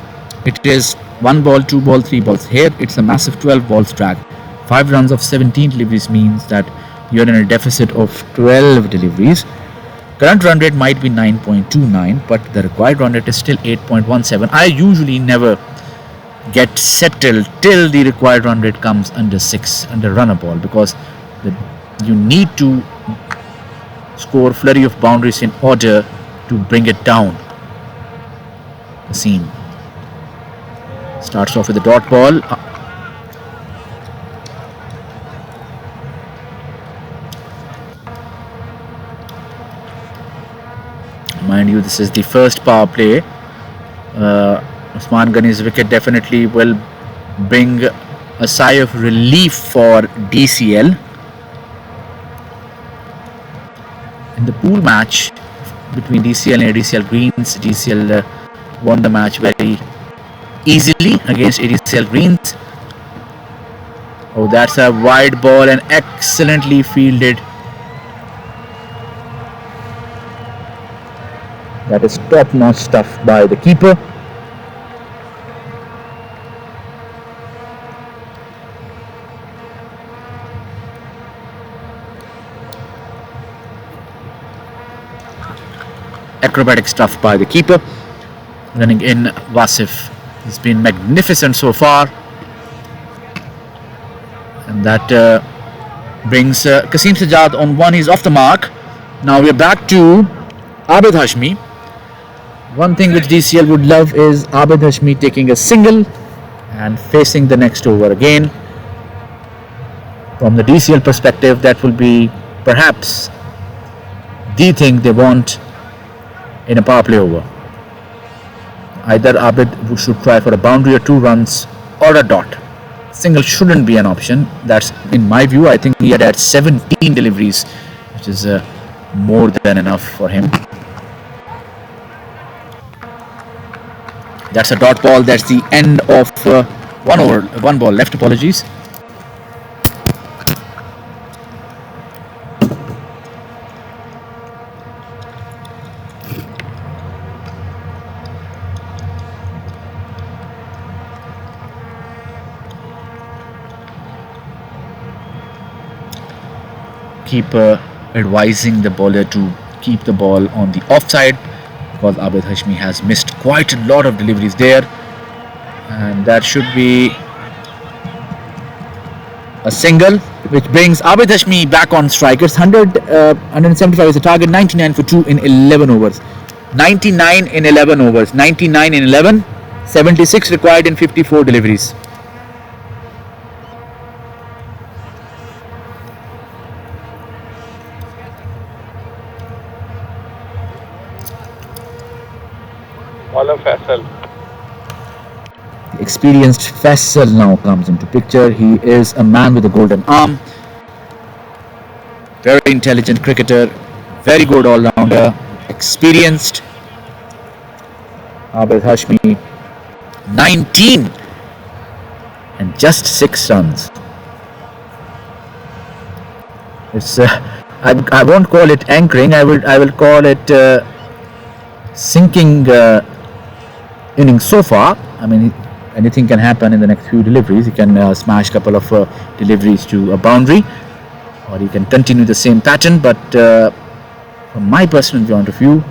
it is 1 ball, 2 ball, 3 balls. Here it's a massive 12 balls drag. 5 runs of 17 deliveries means that you're in a deficit of 12 deliveries. Current run rate might be 9.29, but the required run rate is still 8.17. I usually never get settled till the required run rate comes under 6, under run a ball, because you need to score flurry of boundaries in order to bring it down. Kasim starts off with a dot ball. Mind you, this is the first power play. Usman Ghani's wicket definitely will bring a sigh of relief for DCL. In the pool match between DCL and ADCL Greens, DCL won the match very easily against ADCL Greens. Oh, that's a wide ball and excellently fielded. That is top-notch stuff by the keeper. Acrobatic stuff by the keeper. Running in Wasif. He's been magnificent so far. And that brings Kasim Sajjad on 1. He's off the mark. Now we're back to Abid Hashmi. One thing which DCL would love is Abid Hashmi taking a single and facing the next over again. From the DCL perspective, that will be perhaps the thing they want in a power play over. Either Abid should try for a boundary or 2 runs or a dot. Single shouldn't be an option. That's, in my view, I think he had 17 deliveries, which is more than enough for him. That's a dot ball. That's the end of 1 over, 1 ball left. Apologies. Keeper advising the bowler to keep the ball on the offside, because Abid Hashmi has missed quite a lot of deliveries there, and that should be a single, which brings Abid Hashmi back on strike. It's 175 is the target. 99 for 2 in 11 overs. 99 in 11 overs. 99 in 11. 76 required in 54 deliveries. Bowler Faisal. Experienced Faisal now comes into picture. He is a man with a golden arm. Very intelligent cricketer. Very good all-rounder. Experienced. Abid Hashmi, 19 and just 6 runs. It's I won't call it anchoring. I will call it sinking innings so far. I mean, anything can happen in the next few deliveries. He can smash a couple of deliveries to a boundary, or he can continue the same pattern. But from my personal point of view,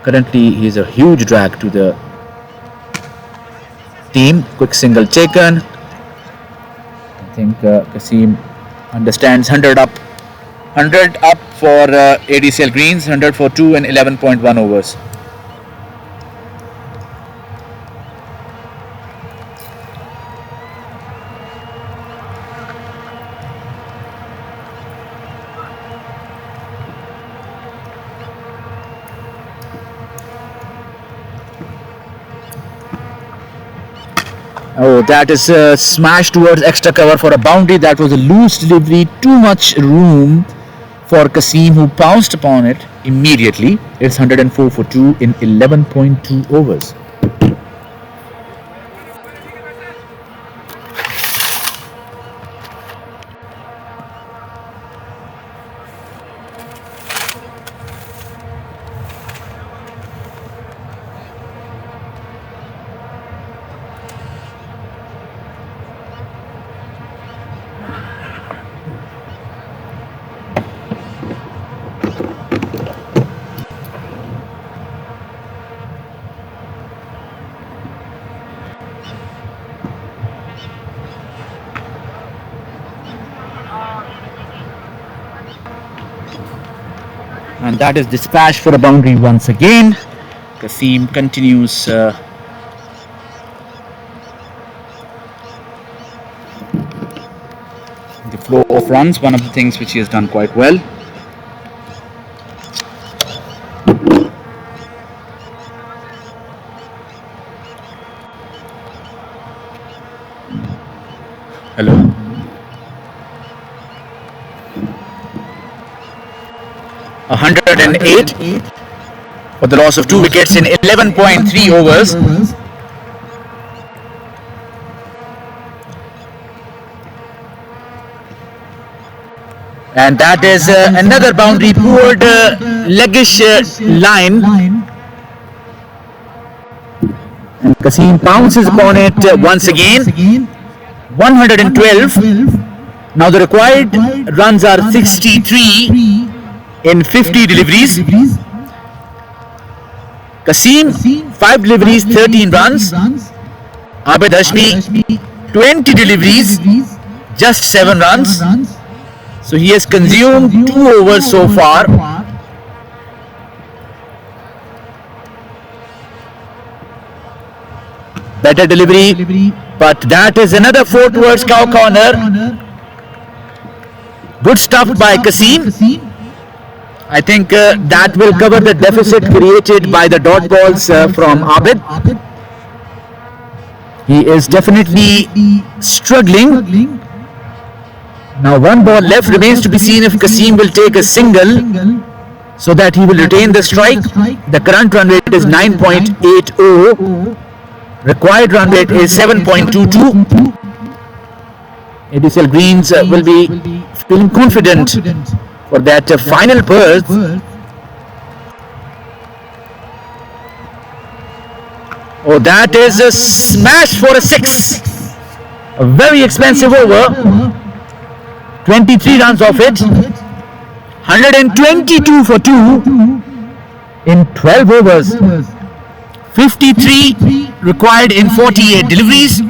currently he is a huge drag to the team. Quick single taken. I think Kasim understands. 100 up. 100 up for ADCL Greens. 100 for 2 and 11.1 overs. Oh, that is a smash towards extra cover for a boundary. That was a loose delivery. Too much room for Kasim, who pounced upon it immediately. It's 104 for 2 in 11.2 overs. And that is dispatched for a boundary once again. Kasim continues the flow of runs, one of the things which he has done quite well. Hello. 108 for the loss of 2 wickets in 11.3 overs. And that is another boundary, poor leggish line. And Kasim pounces upon it once again. 112. Now the required runs are 63 in 50 deliveries. Kasim 5 deliveries, 13 runs. Abid Hashmi 20 deliveries, just 7 runs. So he has consumed 2 overs so far. Better delivery, but that is another 4 towards cow corner. Good stuff by Kasim. I think that will cover the deficit created by the dot balls from Abid. He is definitely struggling. Now 1 ball left, remains to be seen if Kasim will take a single so that he will retain the strike. The current run rate is 9.80. Required run rate is 7.22. ABCL Greens will be feeling confident for that final berth. Oh, that is a smash for a 6. A very expensive over. 23 runs off it. 122 for 2 in 12 overs. 53 required in 48 deliveries.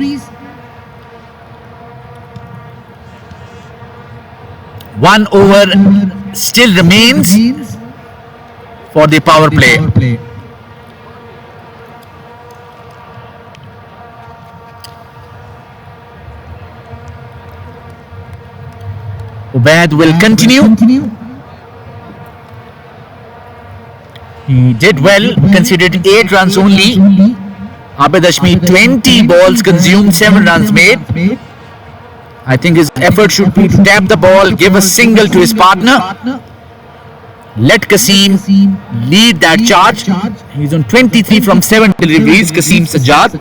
1 over still remains for the power play. Ubaid will continue. He did well, conceded 8 runs only. Abid Hashmi 20 balls consumed, 7 runs made. I think his effort should be to tap the ball, give a single to his partner. Let Kasim lead that charge. He's on 23 from 7 deliveries, Kasim Sajjad.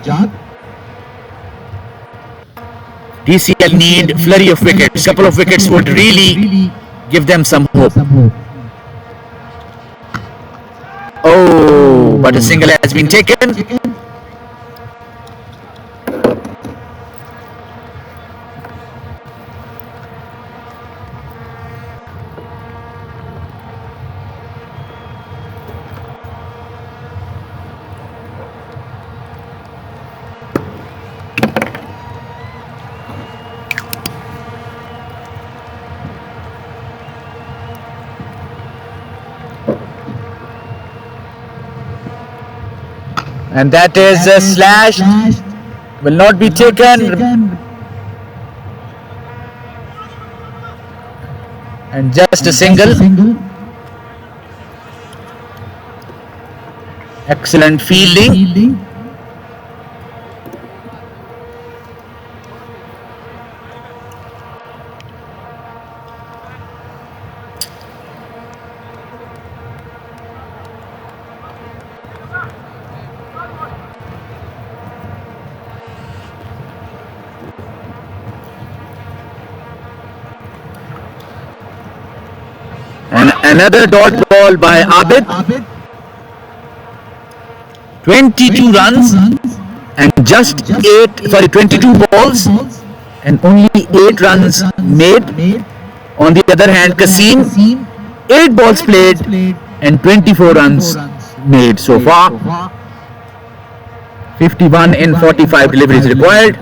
DCL need flurry of wickets. Couple of wickets would really give them some hope. Oh, but a single has been taken. And that is a slash, will not be taken. And just a single. Excellent fielding. Another dot ball by Abid. 22 runs and just 22 balls and only 8 runs made. On the other hand, Kasim, 8 balls played and 24 runs made so far. 51 in 45 deliveries required.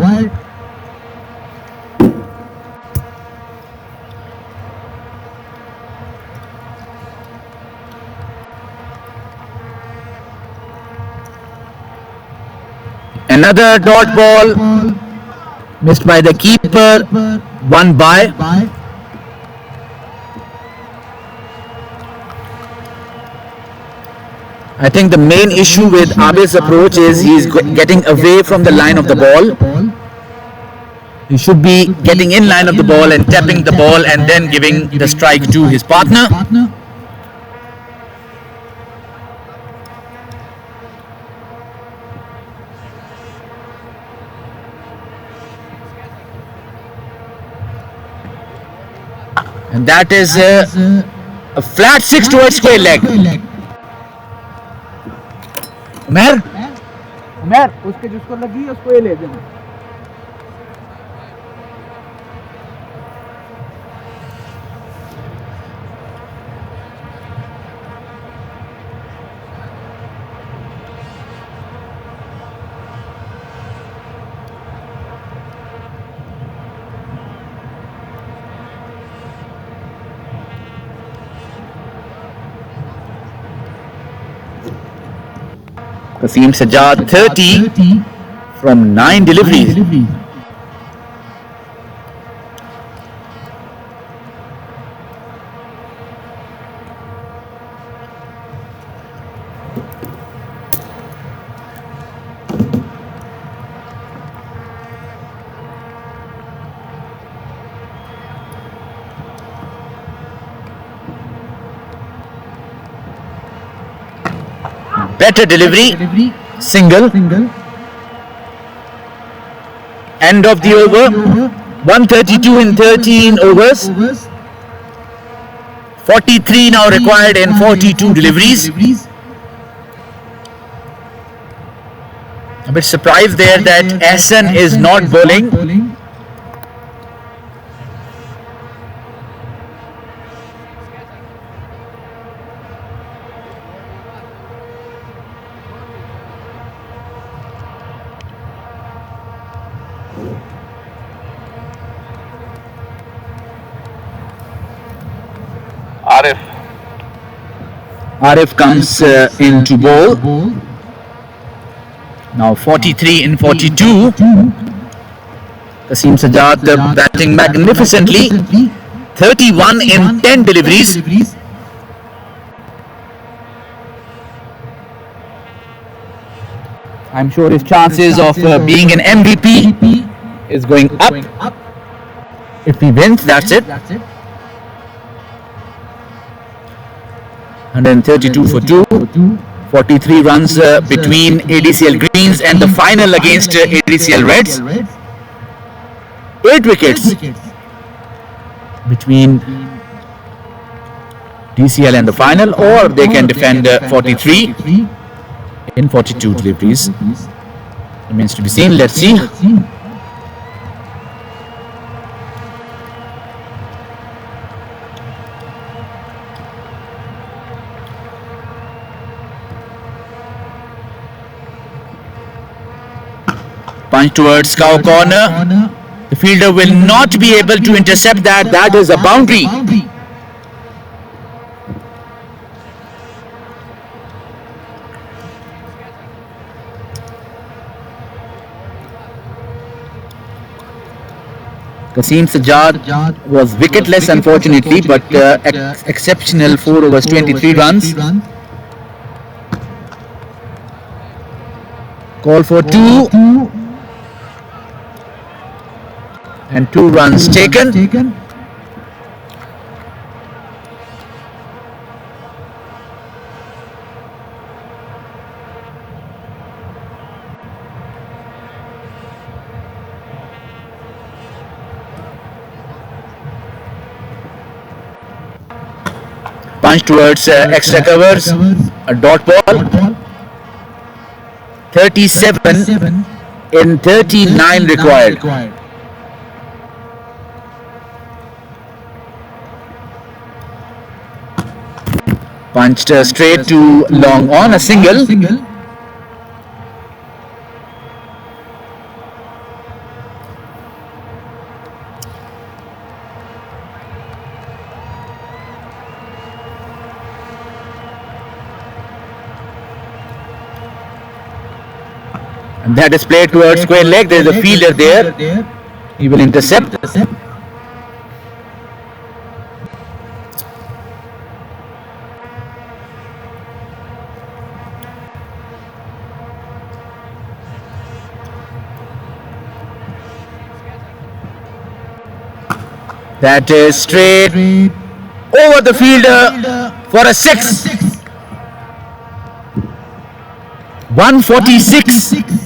Another dot ball missed by the keeper, one by. I think the main issue with Abid's approach is he's getting away from the line of the ball. He should be getting in line of the ball and tapping the ball and then giving the strike to his partner. And that is a flat 6 towards square leg. Umair, उसके जिसको लगी है उसको ये ले देना. Kasim Sajjad 30 from 9 deliveries. Better delivery, single. End of the over, 132 in 13 overs. 43 now required in 42 deliveries. A bit surprised there that Ahsan is not bowling. Arif comes into bowl. Now 43 in 42. Kasim Sajjad batting magnificently. 31 in 10 deliveries. I'm sure his chances of being an MVP is going up. If he wins, that's it. 132 for 2. 43 runs between ADCL Greens and the final against ADCL Reds. 8 wickets between DCL and the final, or they can defend 43 in 42 deliveries. Remains to be seen. Let's see. Punch towards cow corner. The fielder will not be able to intercept that. That is a boundary. Kasim Sajjad was wicketless unfortunately, but exceptional 4 overs 23 runs. Call for 2 and 2 runs taken. punch towards extra covers, a dot ball. 37 in 39 required. Punched straight to long on, a single. And that is played towards square leg. There is a fielder there. He will intercept. That is straight over the fielder for a 6. 146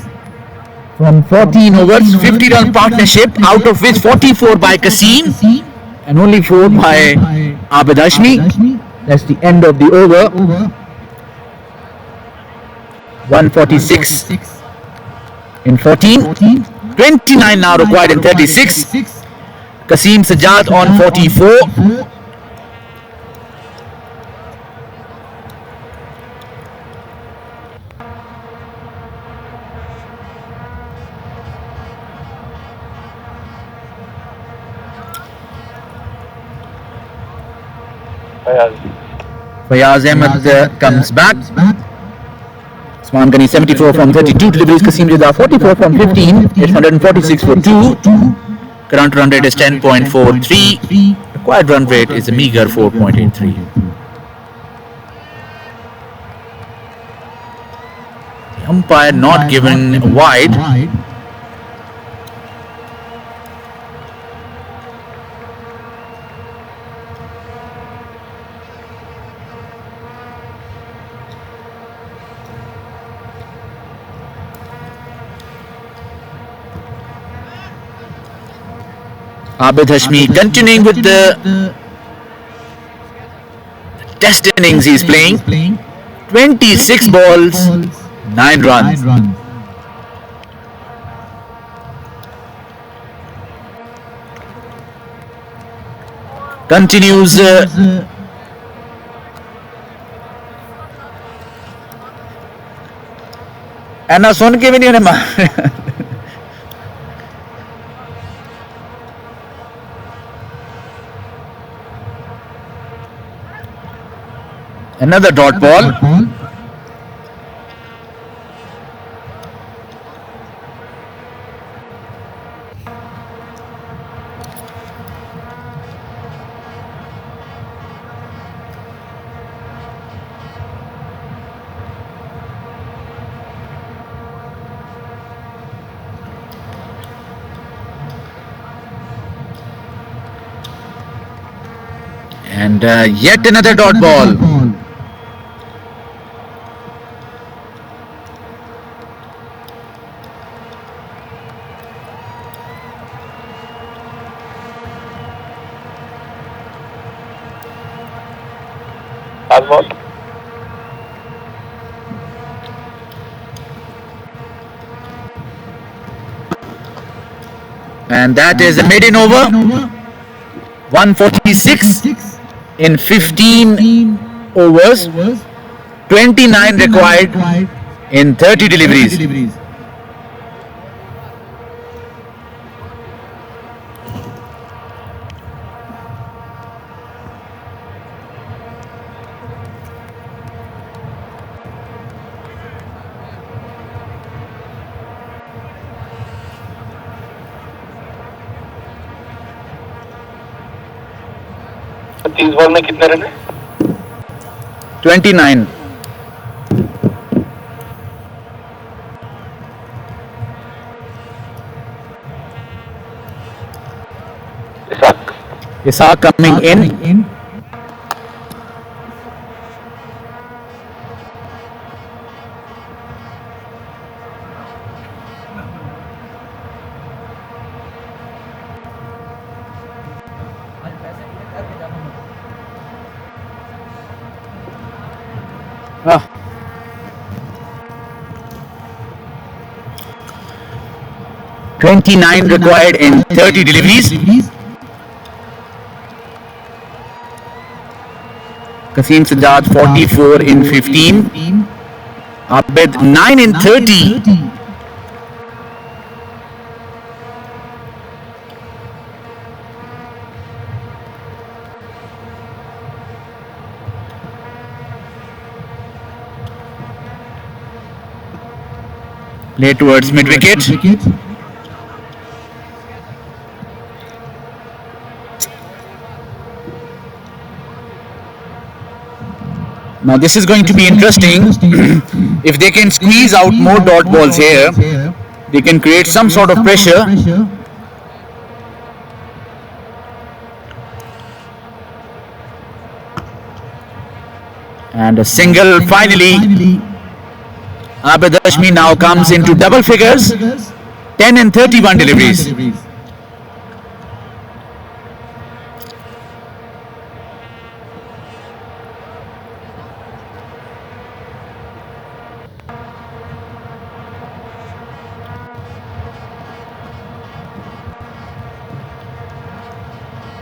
from 14 overs, 50-run partnership, out of which 44 by Kasim and only 4 by Abid Hashmi. That's the end of the over. 146 in 14. 29 now required in 36. Kasim Sajjad on 44. Fayaz Ahmed comes back. Usman Ghani 74 from 32 deliveries. Kasim Sajjad 44 from 15. It's 146 for 2. Current run rate is 10.43. Required run rate is a meager 4.83. The umpire not given wide. Abid Hashmi continuing with the test innings he's playing. 26 balls, 9 runs. Continues Anna सुन के भी नहीं उन्हें मार Another dot ball. And yet another dot ball. Ball. And that is a maiden over. 146 in 15 overs. 29 required in 30 deliveries. तीस ball में कितने run है 29. Ishaq coming in. 29 required in 30 deliveries. Kasim Sajjad 44 in 15. Abid 9 in 30. Play towards mid wicket. Now this is going to be interesting. If they can squeeze out more dot balls here, they can create some sort of pressure. And a single finally. Abid Hashmi now comes into double figures. 10 and 31 deliveries.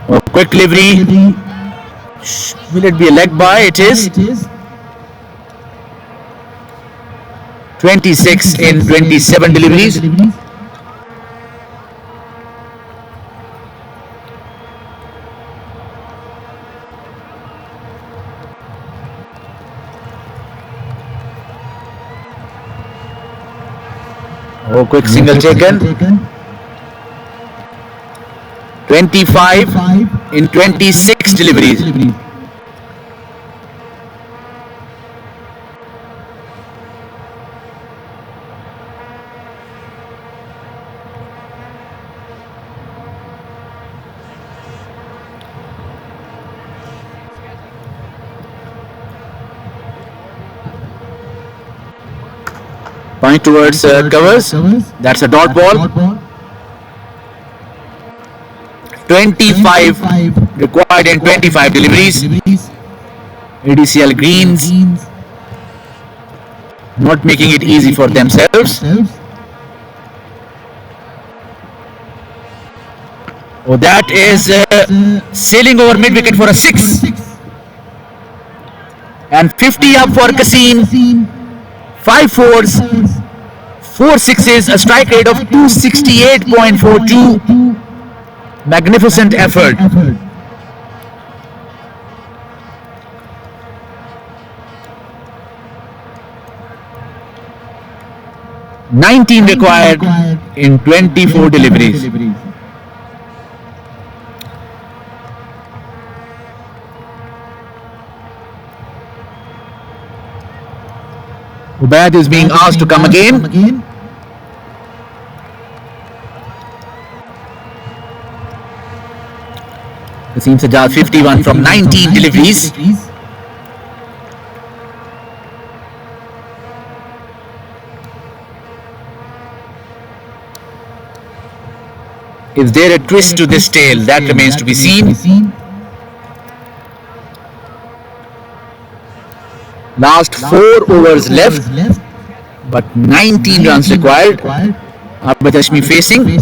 A quick delivery. Will it be a leg by? It is. 26 in 27 deliveries. Oh, quick single taken. 25 in 26 deliveries. Point towards covers. That's a dot ball. 25 required in 25 deliveries. ADCL Greens not making it easy for themselves. Oh, that is sailing over mid wicket for a 6. And 50 up for Kasim. 5 fours, 4 sixes, a strike rate of 268.42. Magnificent effort. $19 required in 24 deliveries. Ubaid is being asked to come again. Kasim Sajjad 51 from 19 deliveries. Is there a twist to this tale? That remains to be seen. Last 4 overs left, but 19 runs required. Abid Hashmi facing.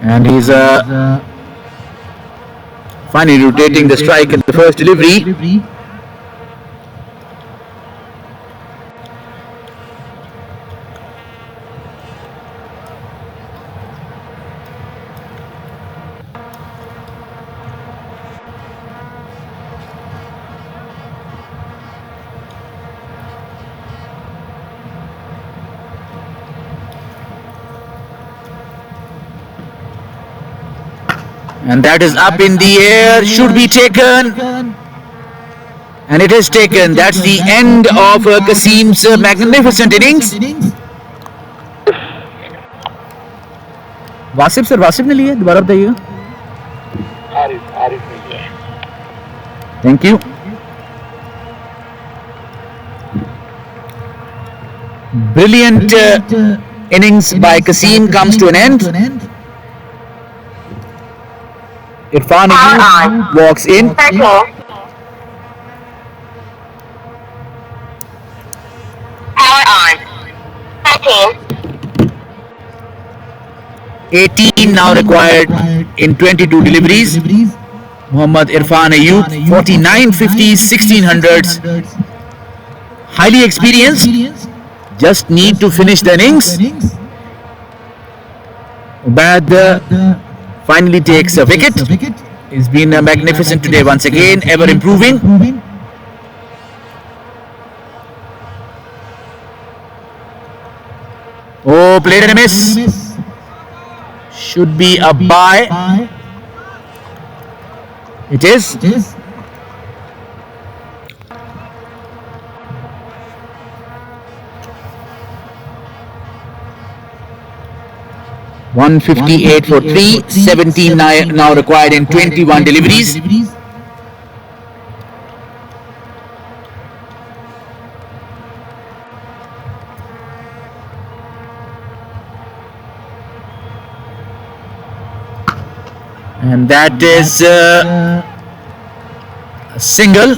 And he's finally rotating the strike in the first delivery. And that is up in the air, should be taken. And it is taken. That's the end of Kasim's magnificent innings. Wasif sir, Wasif ने लिए, दोबारा बताइएगा. आरिफ ने लिया. Thank you. Brilliant innings by Kasim comes to an end. Irfan Ayub walks in. 13. Power on. 13. 18 now required in 22 deliveries. Muhammad Irfan Ayub, 49 50s, 1600s. Highly experienced. Just need to finish the innings. Ubaid finally takes a wicket. He's been magnificent today once again, ever improving. Oh, played and a miss. Should be a bye. It is. 158 for 3, 17 now required in 21 deliveries. And that is a single.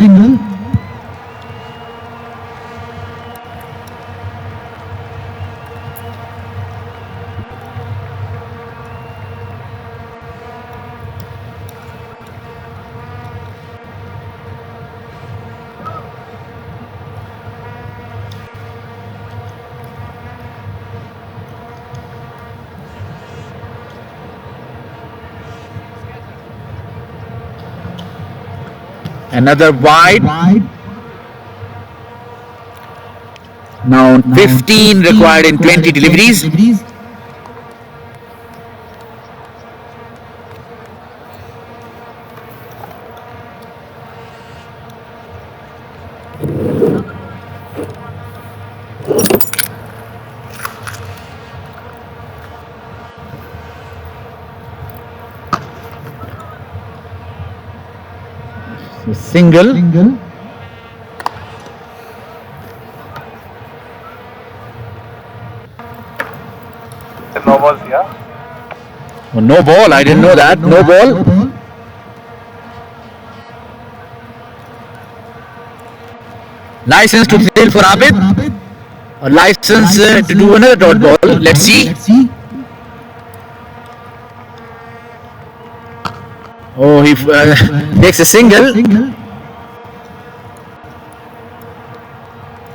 Another wide. Now 15 required in 20 deliveries. Single. No balls, yeah. Oh, no ball. I didn't know that. No ball. License to thrill for Abid. Or license to do another dot ball. Let's see. Oh, he takes a single.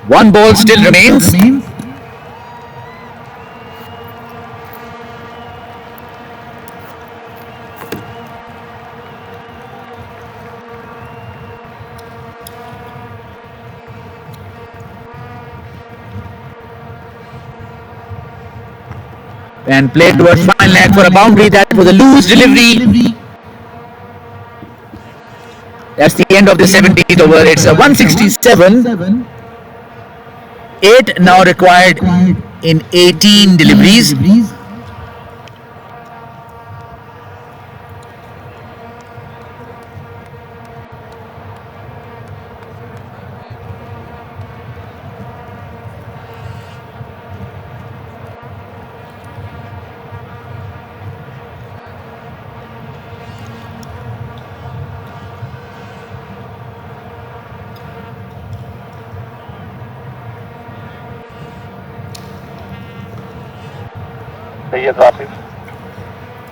One ball still remains. And played towards final leg for a boundary. That was a loose delivery. That's the end of the 17th over. It's a 167. 8 now required in 18 deliveries.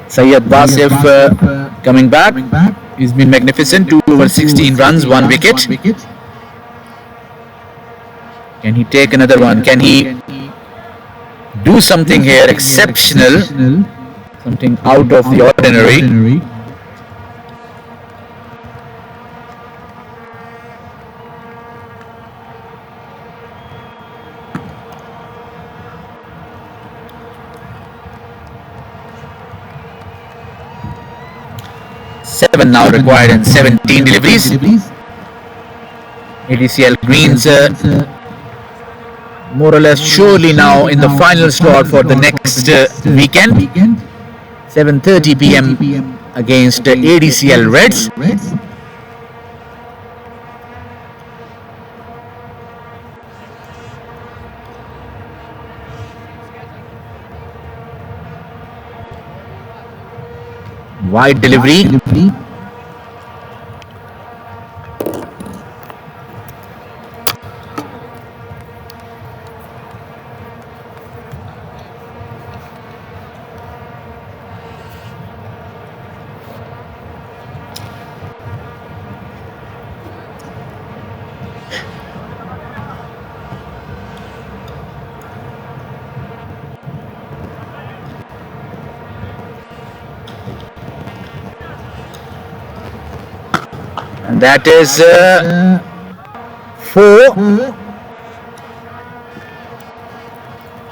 Syed Wasif coming back. He's been magnificent. 2 over 16 runs, 1 wicket. Can he take another one? Can he do something here exceptional? Something out of the ordinary. Seven now required in 17 deliveries. ADCL Greens more or less surely now in the final slot for the next weekend. 7:30 p.m. against ADCL Reds. Wide delivery. And that is 4.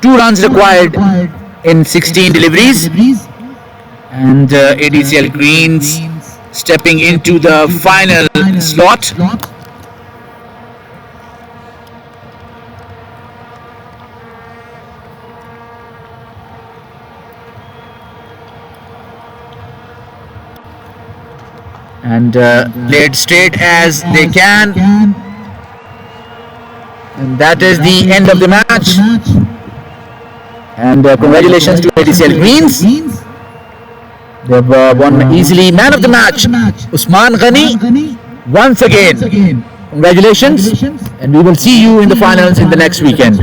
2 runs required in 16 deliveries. And ADCL Greens stepping into the final slot. And played straight as they can. And that is the end of the match. And congratulations to ADCL Greens. They've won easily. Man of the match, Usman Ghani, once again. Congratulations. And we will see you in the finals in the next weekend.